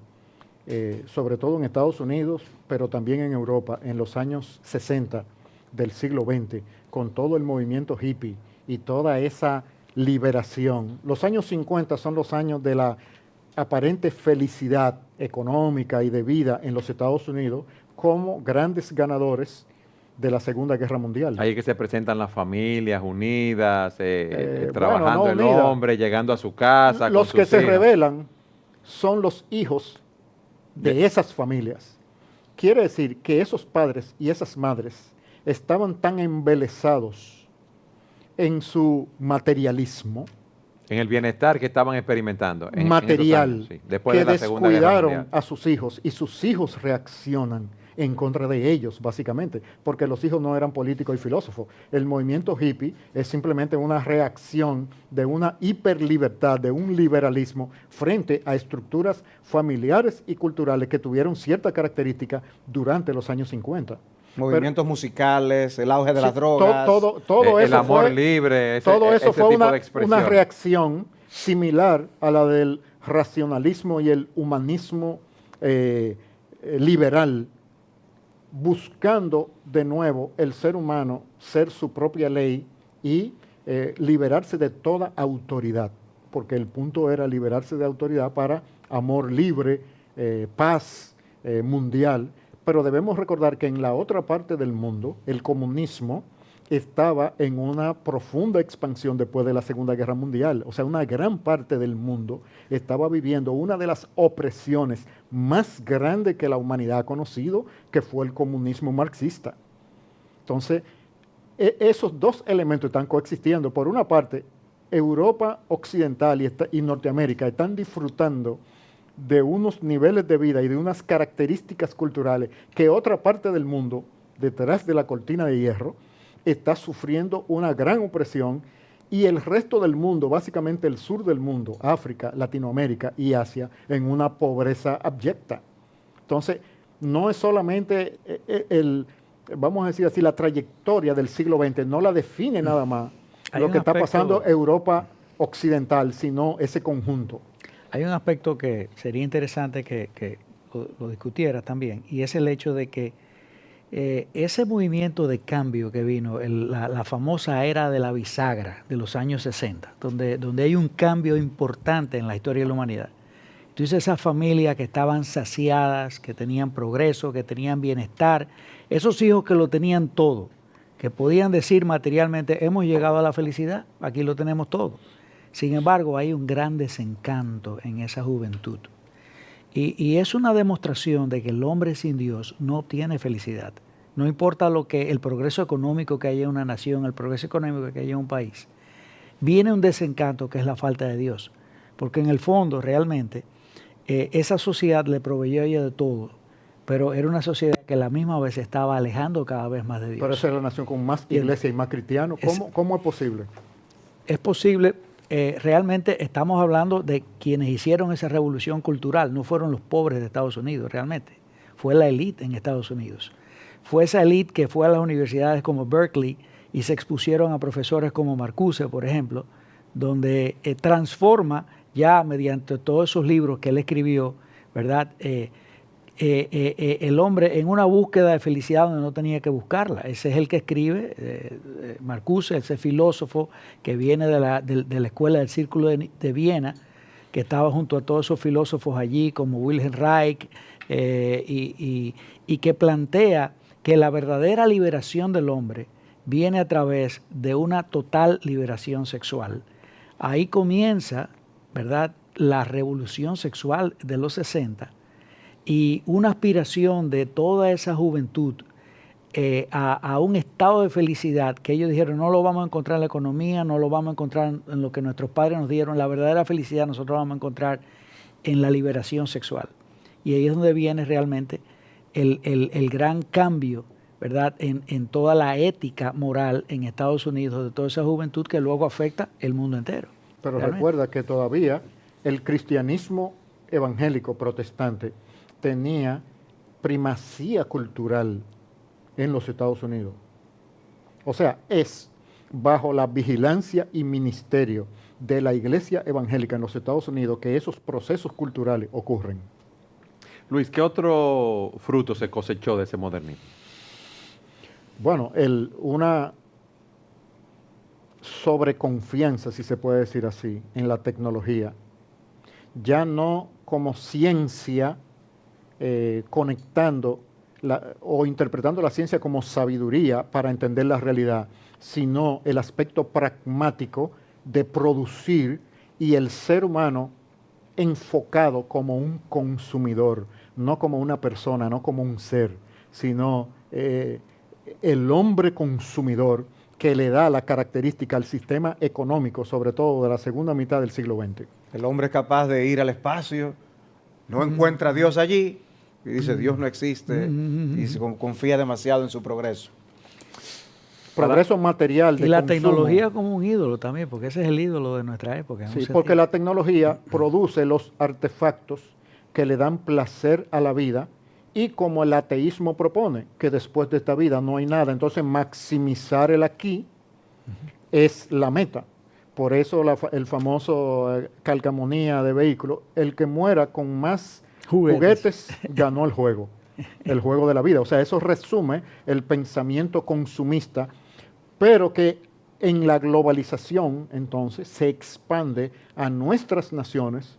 Speaker 5: sobre todo en Estados Unidos, pero también en Europa, en los años 60 del siglo XX, con todo el movimiento hippie y toda esa liberación. Los años 50 son los años de la aparente felicidad económica y de vida en los Estados Unidos como grandes ganadores de la Segunda Guerra Mundial.
Speaker 2: Ahí es que se presentan las familias unidas, trabajando el hombre, llegando a su casa.
Speaker 5: Los que se rebelan son los hijos de esas familias. Quiere decir que esos padres y esas madres estaban tan embelesados en su materialismo,
Speaker 2: en el bienestar que estaban experimentando.
Speaker 5: Material,
Speaker 2: en después
Speaker 5: que
Speaker 2: de la Segunda Guerra
Speaker 5: descuidaron
Speaker 2: Mundial.
Speaker 5: a sus hijos y sus hijos reaccionan en contra de ellos, básicamente, porque los hijos no eran políticos y filósofos. El movimiento hippie es simplemente una reacción de una hiperlibertad, de un liberalismo frente a estructuras familiares y culturales que tuvieron cierta característica durante los años 50.
Speaker 3: Movimientos musicales, el auge de las drogas.
Speaker 5: Todo
Speaker 2: el
Speaker 5: eso
Speaker 2: amor
Speaker 5: fue,
Speaker 2: libre,
Speaker 5: todo eso
Speaker 2: ese
Speaker 5: fue
Speaker 2: tipo de expresión.
Speaker 5: una reacción similar a la del racionalismo y el humanismo liberal, buscando de nuevo el ser humano ser su propia ley y liberarse de toda autoridad, porque el punto era liberarse de autoridad para amor libre, paz mundial. Pero debemos recordar que en la otra parte del mundo, el comunismo estaba en una profunda expansión después de la Segunda Guerra Mundial. O sea, una gran parte del mundo estaba viviendo una de las opresiones más grandes que la humanidad ha conocido, que fue el comunismo marxista. Entonces, esos dos elementos están coexistiendo. Por una parte, Europa Occidental y Norteamérica están disfrutando de unos niveles de vida y de unas características culturales que otra parte del mundo, detrás de la cortina de hierro, está sufriendo una gran opresión, y el resto del mundo, básicamente el sur del mundo, África, Latinoamérica y Asia, en una pobreza abyecta. Entonces, no es solamente vamos a decir así, la trayectoria del siglo XX, no la define nada más lo que está pasando en Europa Occidental, sino ese conjunto.
Speaker 4: Hay un aspecto que sería interesante que lo discutieras también, y es el hecho de que ese movimiento de cambio que vino, la famosa era de la bisagra de los años 60, donde hay un cambio importante en la historia de la humanidad. Entonces esas familias que estaban saciadas, que tenían progreso, que tenían bienestar, esos hijos que lo tenían todo, que podían decir materialmente, hemos llegado a la felicidad, aquí lo tenemos todo. Sin embargo, hay un gran desencanto en esa juventud. Y es una demostración de que el hombre sin Dios no tiene felicidad. No importa el progreso económico que haya en una nación, el progreso económico que haya en un país. Viene un desencanto que es la falta de Dios. Porque en el fondo, realmente, esa sociedad le proveyó a ella de todo, pero era una sociedad que a la misma vez se estaba alejando cada vez más de Dios.
Speaker 5: Pero esa es la nación con más iglesia y más cristianos. ¿Cómo es posible?
Speaker 4: Es posible, realmente estamos hablando de quienes hicieron esa revolución cultural, no fueron los pobres de Estados Unidos realmente, fue la élite en Estados Unidos. Fue esa élite que fue a las universidades como Berkeley y se expusieron a profesores como Marcuse, por ejemplo, donde transforma ya mediante todos esos libros que él escribió, ¿verdad? El hombre en una búsqueda de felicidad donde no tenía que buscarla. Ese es el que escribe, Marcuse, ese filósofo que viene de la escuela del Círculo de Viena, que estaba junto a todos esos filósofos allí, como Wilhelm Reich, y que plantea que la verdadera liberación del hombre viene a través de una total liberación sexual. Ahí comienza, ¿verdad?, la revolución sexual de los 60 y una aspiración de toda esa juventud a un estado de felicidad que ellos dijeron, no lo vamos a encontrar en la economía, no lo vamos a encontrar en lo que nuestros padres nos dieron, la verdadera felicidad nosotros vamos a encontrar en la liberación sexual. Y ahí es donde viene realmente el gran cambio, ¿verdad?, en toda la ética moral en Estados Unidos, de toda esa juventud que luego afecta el mundo entero.
Speaker 5: Pero
Speaker 4: realmente.
Speaker 5: Recuerda que todavía el cristianismo evangélico protestante tenía primacía cultural en los Estados Unidos. O sea, es bajo la vigilancia y ministerio de la iglesia evangélica en los Estados Unidos que esos procesos culturales ocurren.
Speaker 2: Luis, ¿qué otro fruto se cosechó de ese modernismo?
Speaker 5: Bueno, una sobreconfianza, si se puede decir así, en la tecnología, ya no como ciencia conectando o interpretando la ciencia como sabiduría para entender la realidad, sino el aspecto pragmático de producir y el ser humano enfocado como un consumidor, no como una persona, no como un ser, sino el hombre consumidor que le da la característica al sistema económico, sobre todo de la segunda mitad del siglo XX.
Speaker 3: El hombre es capaz de ir al espacio, no encuentra a Dios allí y dice Dios no existe y confía demasiado en su progreso.
Speaker 5: Progreso material de
Speaker 4: Y la
Speaker 5: consumo.
Speaker 4: tecnología como un ídolo también, porque ese es el ídolo de nuestra época.
Speaker 5: Sí, porque la tecnología produce los artefactos que le dan placer a la vida y como el ateísmo propone, que después de esta vida no hay nada, entonces maximizar el aquí es la meta. Por eso el famoso calcamonía de vehículo, el que muera con más juguetes ganó el juego de la vida. O sea, eso resume el pensamiento consumista, pero que en la globalización entonces se expande a nuestras naciones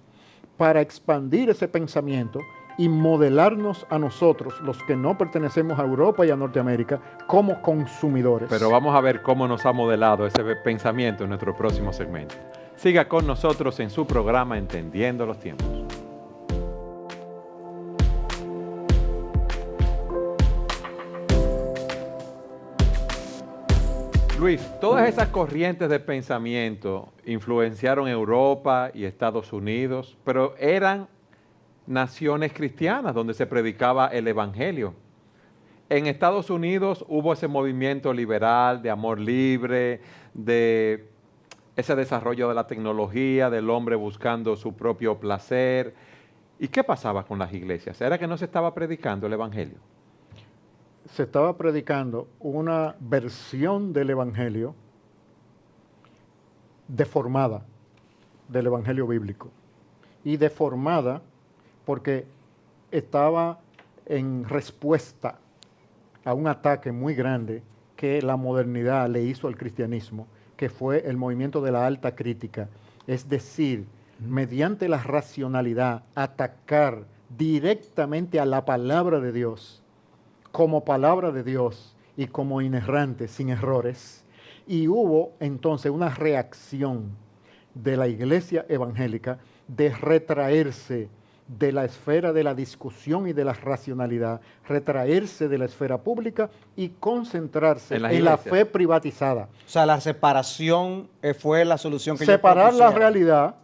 Speaker 5: para expandir ese pensamiento y modelarnos a nosotros, los que no pertenecemos a Europa y a Norteamérica, como consumidores.
Speaker 2: Pero vamos a ver cómo nos ha modelado ese pensamiento en nuestro próximo segmento. Siga con nosotros en su programa Entendiendo los Tiempos. Luis, todas esas corrientes de pensamiento influenciaron Europa y Estados Unidos, pero eran naciones cristianas donde se predicaba el evangelio. En Estados Unidos hubo ese movimiento liberal de amor libre, de ese desarrollo de la tecnología, del hombre buscando su propio placer. ¿Y qué pasaba con las iglesias? ¿Era que no se estaba predicando el evangelio?
Speaker 5: Se estaba predicando una versión del evangelio deformada del evangelio bíblico. Y deformada porque estaba en respuesta a un ataque muy grande que la modernidad le hizo al cristianismo, que fue el movimiento de la alta crítica. Es decir, mediante la racionalidad, atacar directamente a la palabra de Dios, como palabra de Dios, y como inerrante, sin errores. Y hubo entonces una reacción de la iglesia evangélica de retraerse de la esfera de la discusión y de la racionalidad, retraerse de la esfera pública y concentrarse
Speaker 2: En las
Speaker 5: en la
Speaker 2: iglesias.
Speaker 5: fe privatizada.
Speaker 3: O sea, la separación fue la solución que ellos
Speaker 5: Separar la
Speaker 3: propusieron.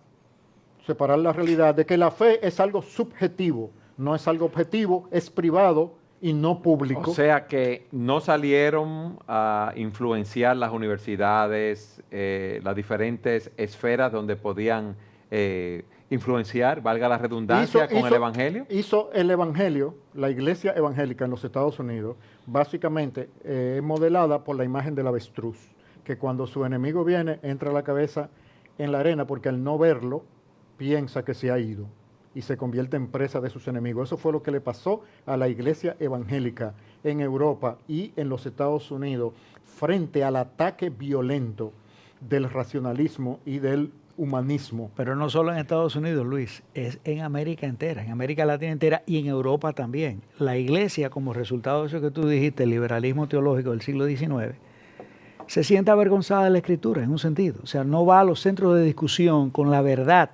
Speaker 5: realidad de que la fe es algo subjetivo, no es algo objetivo, es privado y no público.
Speaker 2: O sea que no salieron a influenciar las universidades, las diferentes esferas donde podían influenciar, valga la redundancia, con el Evangelio.
Speaker 5: Hizo el Evangelio, la iglesia evangélica en los Estados Unidos, básicamente modelada por la imagen del avestruz, que cuando su enemigo viene, entra la cabeza en la arena porque al no verlo, piensa que se ha ido y se convierte en presa de sus enemigos. Eso fue lo que le pasó a la iglesia evangélica en Europa y en los Estados Unidos frente al ataque violento del racionalismo y del humanismo.
Speaker 4: Pero no solo en Estados Unidos, Luis, es en América entera, en América Latina entera y en Europa también. La iglesia, como resultado de eso que tú dijiste, el liberalismo teológico del siglo XIX, se siente avergonzada de la Escritura, en un sentido. O sea, no va a los centros de discusión con la verdad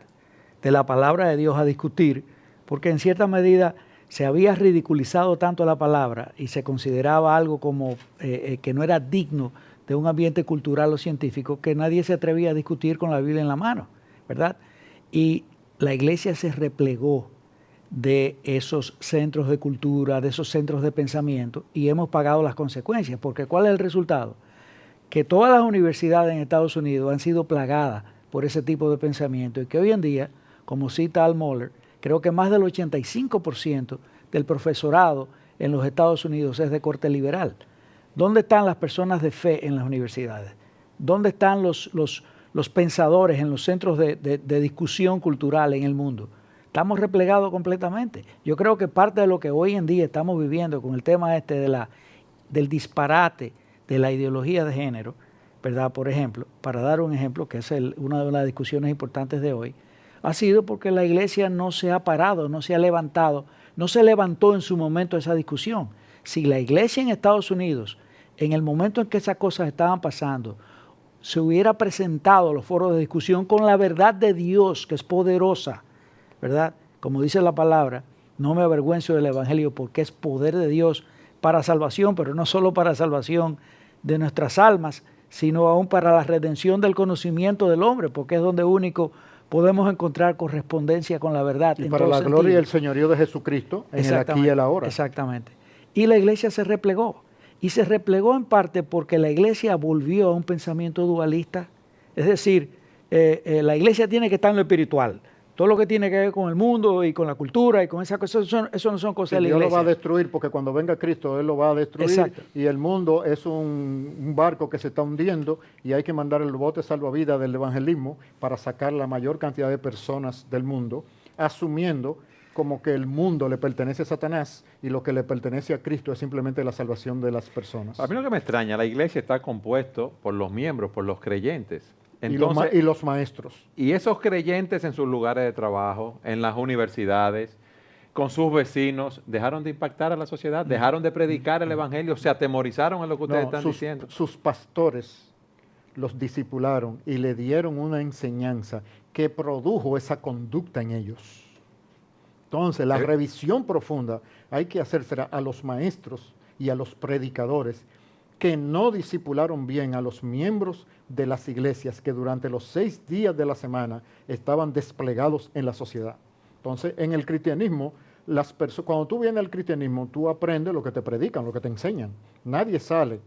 Speaker 4: de la palabra de Dios a discutir, porque en cierta medida se había ridiculizado tanto la palabra y se consideraba algo como que no era digno de un ambiente cultural o científico, que nadie se atrevía a discutir con la Biblia en la mano, ¿verdad? Y la iglesia se replegó de esos centros de cultura, de esos centros de pensamiento, y hemos pagado las consecuencias, porque ¿cuál es el resultado? Que todas las universidades en Estados Unidos han sido plagadas por ese tipo de pensamiento y que hoy en día, como cita Al Mohler, creo que más del 85% del profesorado en los Estados Unidos es de corte liberal. ¿Dónde están las personas de fe en las universidades? ¿Dónde están los pensadores en los centros de discusión cultural en el mundo? Estamos replegados completamente. Yo creo que parte de lo que hoy en día estamos viviendo con el tema del disparate de la ideología de género, ¿verdad? Por ejemplo, para dar un ejemplo, que es una de las discusiones importantes de hoy, ha sido porque la iglesia no se ha parado, no se ha levantado, no se levantó en su momento esa discusión. Si la iglesia en Estados Unidos, en el momento en que esas cosas estaban pasando, se hubiera presentado a los foros de discusión con la verdad de Dios, que es poderosa, ¿verdad? Como dice la palabra, no me avergüenzo del Evangelio porque es poder de Dios para salvación, pero no solo para salvación de nuestras almas, sino aún para la redención del conocimiento del hombre, porque es donde único podemos encontrar correspondencia con la verdad.
Speaker 5: Y para la gloria y el señorío de Jesucristo en el aquí y el ahora.
Speaker 4: Exactamente. Y la iglesia se replegó. Y se replegó en parte porque la iglesia volvió a un pensamiento dualista. Es decir, la iglesia tiene que estar en lo espiritual. Todo lo que tiene que ver con el mundo y con la cultura y con esas cosas, eso no son cosas de la iglesia.
Speaker 5: Dios lo va a destruir porque cuando venga Cristo, Él lo va a destruir.
Speaker 4: Exacto.
Speaker 5: Y el mundo es un barco que se está hundiendo y hay que mandar el bote salvavidas del evangelismo para sacar la mayor cantidad de personas del mundo, asumiendo como que el mundo le pertenece a Satanás y lo que le pertenece a Cristo es simplemente la salvación de las personas.
Speaker 2: A mí lo que me extraña, la iglesia está compuesto por los miembros, por los creyentes. Entonces,
Speaker 5: y los maestros.
Speaker 2: Y esos creyentes en sus lugares de trabajo, en las universidades, con sus vecinos, dejaron de impactar a la sociedad, dejaron de predicar el evangelio, se atemorizaron a lo que ustedes están diciendo.
Speaker 5: Sus pastores los discipularon y le dieron una enseñanza que produjo esa conducta en ellos. Entonces, la revisión profunda hay que hacérsela a los maestros y a los predicadores que no discipularon bien a los miembros de las iglesias que durante los 6 días de la semana estaban desplegados en la sociedad. Entonces, en el cristianismo, cuando tú vienes al cristianismo, tú aprendes lo que te predican, lo que te enseñan. Nadie sale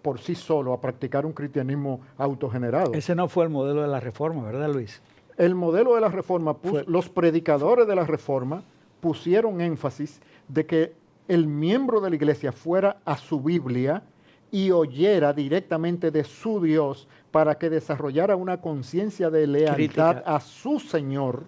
Speaker 5: por sí solo a practicar un cristianismo autogenerado.
Speaker 4: Ese no fue el modelo de la Reforma, ¿verdad, Luis?
Speaker 5: El modelo de la Reforma, los predicadores de la Reforma pusieron énfasis de que el miembro de la iglesia fuera a su Biblia y oyera directamente de su Dios para que desarrollara una conciencia de lealtad a su Señor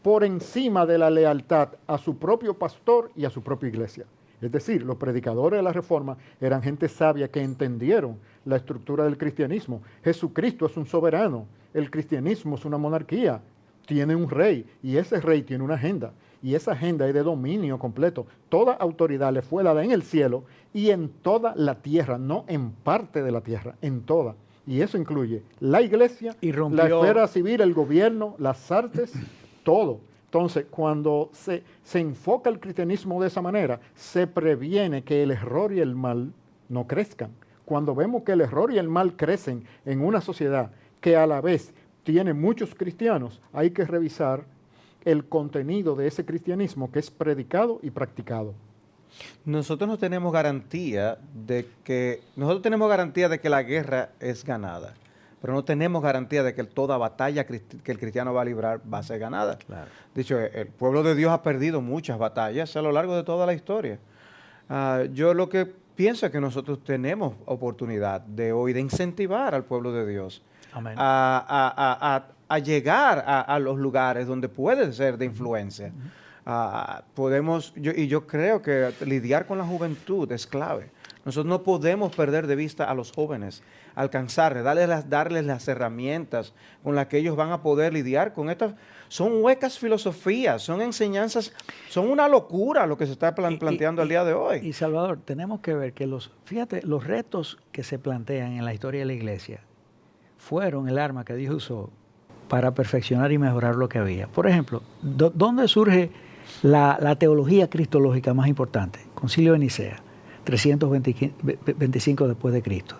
Speaker 5: por encima de la lealtad a su propio pastor y a su propia iglesia. Es decir, los predicadores de la Reforma eran gente sabia que entendieron la estructura del cristianismo. Jesucristo es un soberano, el cristianismo es una monarquía, tiene un rey y ese rey tiene una agenda. y esa agenda es de dominio completo. Toda autoridad le fue dada en el cielo y en toda la tierra, no en parte de la tierra, en toda. Y eso incluye la iglesia,
Speaker 4: Y
Speaker 5: la
Speaker 4: rompió-
Speaker 5: esfera civil, el gobierno, las artes, todo. Entonces, cuando se enfoca el cristianismo de esa manera, se previene que el error y el mal no crezcan. Cuando vemos que el error y el mal crecen en una sociedad que a la vez tiene muchos cristianos, hay que revisar el contenido de ese cristianismo que es predicado y practicado.
Speaker 3: Nosotros no tenemos garantía de que la guerra es ganada, pero no tenemos garantía de que toda batalla que el cristiano va a librar va a ser ganada.
Speaker 2: Claro.
Speaker 3: Dicho, el pueblo de Dios ha perdido muchas batallas a lo largo de toda la historia. Yo lo que pienso es que nosotros tenemos oportunidad de hoy de incentivar al pueblo de Dios
Speaker 4: Amén.
Speaker 3: a llegar a los lugares donde puede ser de influencia. Yo creo que lidiar con la juventud es clave. Nosotros no podemos perder de vista a los jóvenes, alcanzarles, darles las herramientas con las que ellos van a poder lidiar con estas. Son huecas filosofías, son enseñanzas, son una locura lo que se está planteando el día de hoy.
Speaker 4: Y Salvador, tenemos que ver que fíjate, los retos que se plantean en la historia de la iglesia fueron el arma que Dios usó para perfeccionar y mejorar lo que había. Por ejemplo, ¿dónde surge la teología cristológica más importante? Concilio de Nicea, 325 después de Cristo.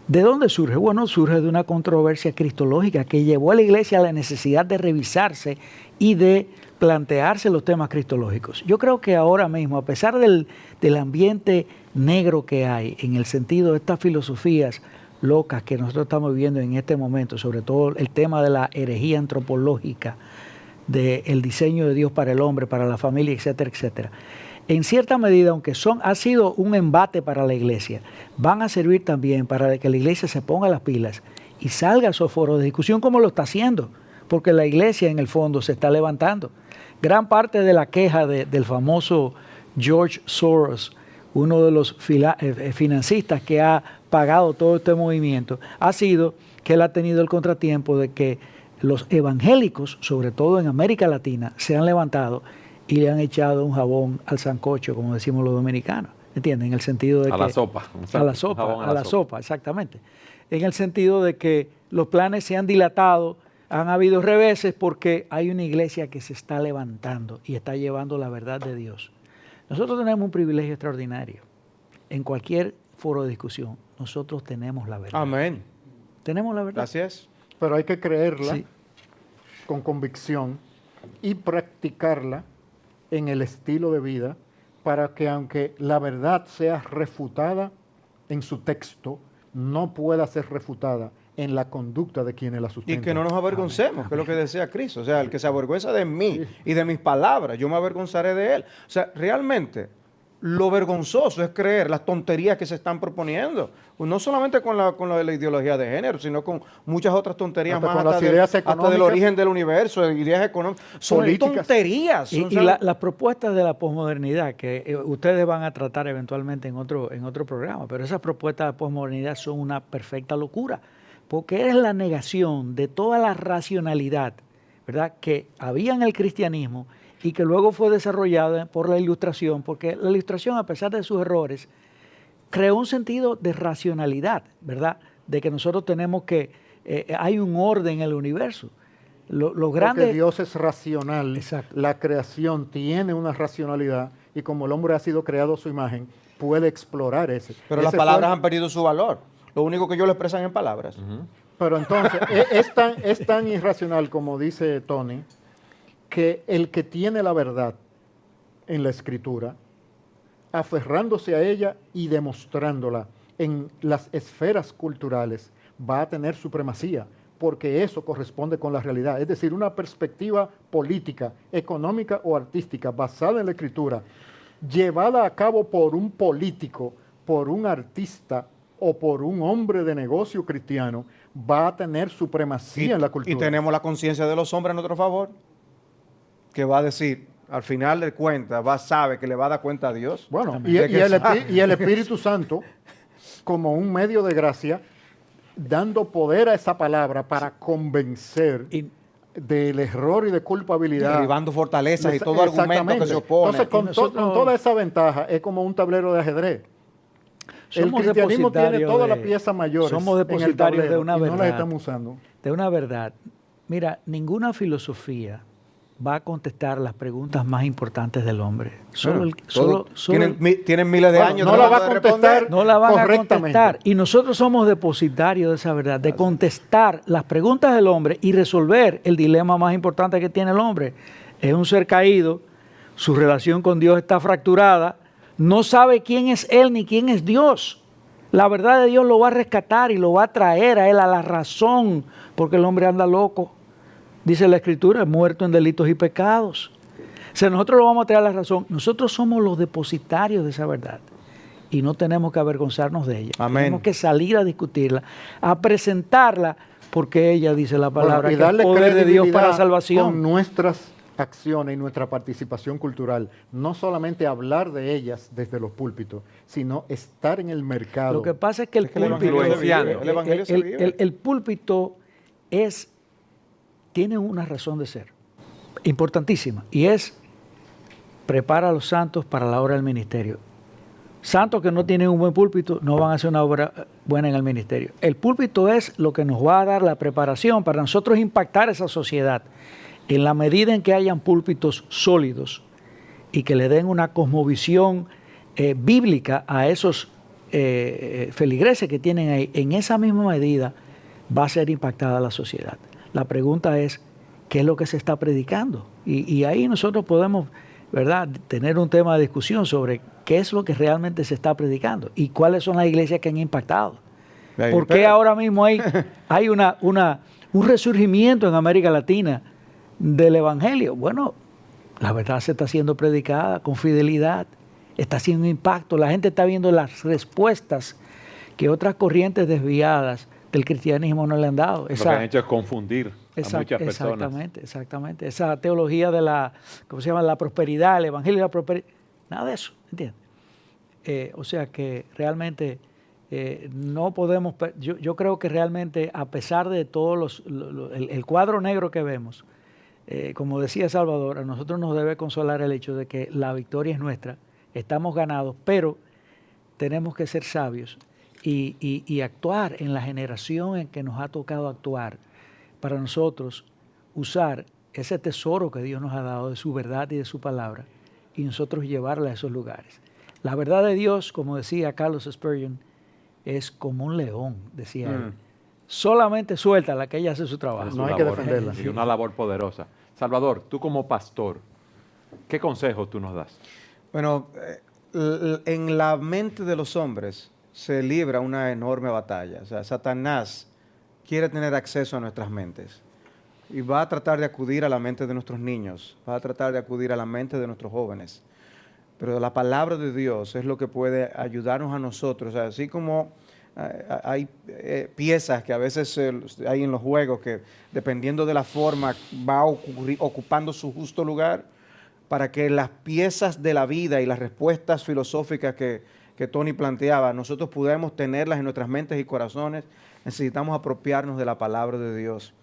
Speaker 4: ¿De dónde surge? Bueno, surge de una controversia cristológica que llevó a la iglesia a la necesidad de revisarse y de plantearse los temas cristológicos. Yo creo que ahora mismo, a pesar del ambiente negro que hay, en el sentido de estas filosofías locas que nosotros estamos viviendo en este momento, sobre todo el tema de la herejía antropológica, del diseño de Dios para el hombre, para la familia, etcétera, etcétera. En cierta medida, aunque ha sido un embate para la iglesia, van a servir también para que la iglesia se ponga las pilas y salga a esos foros de discusión como lo está haciendo, porque la iglesia en el fondo se está levantando. Gran parte de la queja del famoso George Soros, uno de los financistas que ha pagado todo este movimiento, ha sido que él ha tenido el contratiempo de que los evangélicos, sobre todo en América Latina, se han levantado y le han echado un jabón al sancocho, como decimos los dominicanos. ¿Entienden? En el sentido de
Speaker 2: A
Speaker 4: que...
Speaker 2: la sopa.
Speaker 4: A la sopa, a la sopa, exactamente. En el sentido de que los planes se han dilatado, han habido reveses porque hay una iglesia que se está levantando y está llevando la verdad de Dios. Nosotros tenemos un privilegio extraordinario. En cualquier foro de discusión, nosotros tenemos la verdad.
Speaker 3: Amén.
Speaker 4: Tenemos la verdad.
Speaker 3: Gracias.
Speaker 5: Pero hay que creerla
Speaker 4: Sí.
Speaker 5: con convicción y practicarla en el estilo de vida para que aunque la verdad sea refutada en su texto, no pueda ser refutada en la conducta de quienes la
Speaker 3: Y
Speaker 5: sustentan.
Speaker 3: que no nos avergoncemos, que es lo que decía Cristo. O sea, el que se avergüenza de mí y de mis palabras, yo me avergonzaré de él. O sea, realmente, lo vergonzoso es creer las tonterías que se están proponiendo. No solamente con la ideología de género, sino con muchas otras tonterías
Speaker 5: Hasta
Speaker 3: más,
Speaker 5: con las ideas
Speaker 3: hasta del
Speaker 5: económicas,
Speaker 3: origen del universo, ideas económicas. Son
Speaker 5: políticas.
Speaker 3: tonterías.
Speaker 4: Y
Speaker 3: O sea,
Speaker 4: las propuestas de la posmodernidad, que ustedes van a tratar eventualmente en otro programa, pero esas propuestas de posmodernidad son una perfecta locura, porque es la negación de toda la racionalidad, ¿verdad?, que había en el cristianismo y que luego fue desarrollada por la Ilustración, porque la Ilustración, a pesar de sus errores, creó un sentido de racionalidad, ¿verdad?, de que nosotros tenemos que, hay un orden en el universo. Los
Speaker 5: Porque
Speaker 4: grandes...
Speaker 5: Dios es racional,
Speaker 4: Exacto.
Speaker 5: la creación tiene una racionalidad y como el hombre ha sido creado a su imagen, puede explorar ese.
Speaker 3: pero
Speaker 5: Ese
Speaker 3: las palabras
Speaker 5: fue-
Speaker 3: han perdido su valor. Lo único que ellos lo expresan en palabras.
Speaker 5: Pero entonces, es tan irracional como dice Tony, que el que tiene la verdad en la escritura, aferrándose a ella y demostrándola en las esferas culturales, va a tener supremacía, porque eso corresponde con la realidad. Es decir, una perspectiva política, económica o artística basada en la escritura, llevada a cabo por un político, por un artista o por un hombre de negocio cristiano, va a tener supremacía en la cultura.
Speaker 3: Y tenemos la conciencia de los hombres a nuestro favor, que va a decir, al final de cuentas, sabe que le va a dar cuenta a Dios.
Speaker 5: Bueno,
Speaker 3: También.
Speaker 5: y
Speaker 3: De que sabe.
Speaker 5: el Espíritu Santo, como un medio de gracia, dando poder a esa palabra para convencer
Speaker 4: Y
Speaker 5: del error y de culpabilidad.
Speaker 3: Derribando fortalezas y todo argumento que
Speaker 5: Exactamente.
Speaker 3: se opone.
Speaker 5: Entonces, con
Speaker 4: nosotros-
Speaker 5: toda esa ventaja, es como un tablero de ajedrez. El
Speaker 4: Somos
Speaker 5: cristianismo tiene
Speaker 4: depositarios
Speaker 5: todas las
Speaker 4: de-
Speaker 5: piezas mayores
Speaker 4: somos
Speaker 5: en el
Speaker 4: depositarios de
Speaker 5: tablero
Speaker 4: una
Speaker 5: y no las
Speaker 4: verdad.
Speaker 5: estamos usando.
Speaker 4: De una verdad. Mira, ninguna filosofía va a contestar las preguntas más importantes del hombre.
Speaker 3: Tienen miles de
Speaker 5: Bueno,
Speaker 3: años
Speaker 5: no la va a
Speaker 3: tratando de
Speaker 5: contestar.
Speaker 3: responder.
Speaker 4: No la van a
Speaker 5: correctamente.
Speaker 4: contestar. Y nosotros somos depositarios de esa verdad, de contestar las preguntas del hombre y resolver el dilema más importante que tiene el hombre. Es un ser caído, su relación con Dios está fracturada, no sabe quién es Él ni quién es Dios. La verdad de Dios lo va a rescatar y lo va a traer a Él a la razón, porque el hombre anda loco. Dice la Escritura, muerto en delitos y pecados. O sea, nosotros lo vamos a traer a la razón. Nosotros somos los depositarios de esa verdad y no tenemos que avergonzarnos de ella.
Speaker 3: Amén.
Speaker 4: Tenemos que salir a discutirla, a presentarla, porque ella dice la palabra
Speaker 5: Bueno, y
Speaker 4: que es
Speaker 5: darle
Speaker 4: poder de Dios para
Speaker 5: credibilidad
Speaker 4: salvación.
Speaker 5: con nuestras acciones y nuestra participación cultural. No solamente hablar de ellas desde los púlpitos, sino estar en el mercado.
Speaker 4: Lo que pasa es que el
Speaker 3: Es que el
Speaker 4: púlpito,
Speaker 3: evangelio se
Speaker 2: vive,
Speaker 3: el evangelio se vive.
Speaker 4: el púlpito tiene una razón de ser importantísima y es prepara a los santos para la obra del ministerio. Santos que no tienen un buen púlpito no van a hacer una obra buena en el ministerio. El púlpito es lo que nos va a dar la preparación para nosotros impactar esa sociedad. En la medida en que hayan púlpitos sólidos y que le den una cosmovisión bíblica a esos feligreses que tienen ahí, en esa misma medida va a ser impactada la sociedad. La pregunta es, ¿qué es lo que se está predicando? Y ahí nosotros podemos, ¿verdad?, tener un tema de discusión sobre qué es lo que realmente se está predicando y cuáles son las iglesias que han impactado. ¿Por qué ahora mismo hay un resurgimiento en América Latina del Evangelio? Bueno, la verdad se está siendo predicada con fidelidad, está haciendo impacto, la gente está viendo las respuestas que otras corrientes desviadas del cristianismo no le han dado.
Speaker 2: Lo que han hecho es confundir a muchas personas.
Speaker 4: Exactamente. Esa teología de la, ¿cómo se llama? La prosperidad, el evangelio de la prosperidad. Nada de eso, ¿entiendes? O sea que realmente no podemos, yo creo que realmente a pesar de todo el cuadro negro que vemos, como decía Salvador, a nosotros nos debe consolar el hecho de que la victoria es nuestra, estamos ganados, pero tenemos que ser sabios y actuar en la generación en que nos ha tocado actuar para nosotros usar ese tesoro que Dios nos ha dado de su verdad y de su palabra y nosotros llevarla a esos lugares. La verdad de Dios, como decía Carlos Spurgeon, es como un león, decía él. Solamente suelta la que ella hace su trabajo.
Speaker 5: No hay que defenderla.
Speaker 2: Y una labor poderosa. Salvador, tú como pastor, ¿qué consejos tú nos das?
Speaker 3: Bueno, en la mente de los hombres se libra una enorme batalla. O sea, Satanás quiere tener acceso a nuestras mentes y va a tratar de acudir a la mente de nuestros niños, va a tratar de acudir a la mente de nuestros jóvenes. Pero la palabra de Dios es lo que puede ayudarnos a nosotros. O sea, así como hay piezas que a veces hay en los juegos que dependiendo de la forma va ocupando su justo lugar, para que las piezas de la vida y las respuestas filosóficas que Tony planteaba, nosotros podamos tenerlas en nuestras mentes y corazones, necesitamos apropiarnos de la palabra de Dios.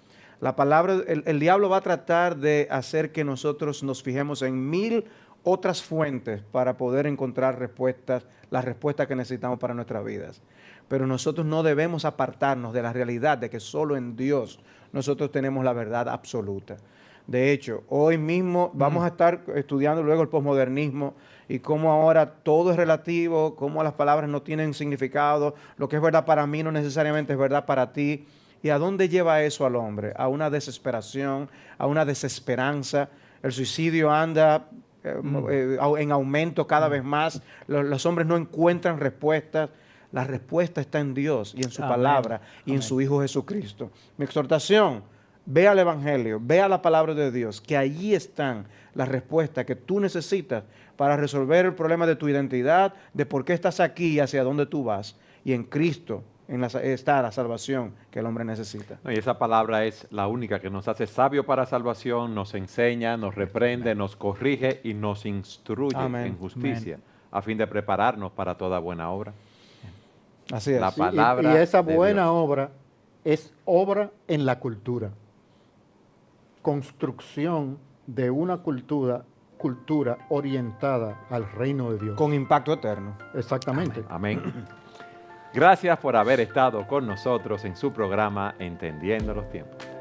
Speaker 3: La palabra, el diablo va a tratar de hacer que nosotros nos fijemos en 1000 otras fuentes para poder encontrar respuestas, las respuestas que necesitamos para nuestras vidas. Pero nosotros no debemos apartarnos de la realidad de que solo en Dios nosotros tenemos la verdad absoluta. De hecho, hoy mismo vamos a estar estudiando luego el posmodernismo y cómo ahora todo es relativo, cómo las palabras no tienen significado, lo que es verdad para mí no necesariamente es verdad para ti. ¿Y a dónde lleva eso al hombre? A una desesperación, a una desesperanza. El suicidio anda en aumento cada vez más. Los hombres no encuentran respuestas. La respuesta está en Dios y en su palabra y en su Hijo Jesucristo. Mi exhortación, ve al Evangelio, ve a la palabra de Dios, que allí están las respuestas que tú necesitas para resolver el problema de tu identidad, de por qué estás aquí y hacia dónde tú vas. Y en Cristo está la salvación que el hombre necesita.
Speaker 2: No, y esa palabra es la única que nos hace sabio para salvación, nos enseña, nos reprende, nos corrige y nos instruye en justicia, a fin de prepararnos para toda buena obra.
Speaker 3: Así es.
Speaker 2: La
Speaker 5: Sí,
Speaker 2: palabra
Speaker 5: y esa
Speaker 2: de
Speaker 5: buena
Speaker 2: Dios.
Speaker 5: obra es obra en la cultura. construcción de una cultura orientada al reino de Dios.
Speaker 3: Con impacto eterno.
Speaker 5: Exactamente.
Speaker 2: Amén. Gracias por haber estado con nosotros en su programa Entendiendo los Tiempos.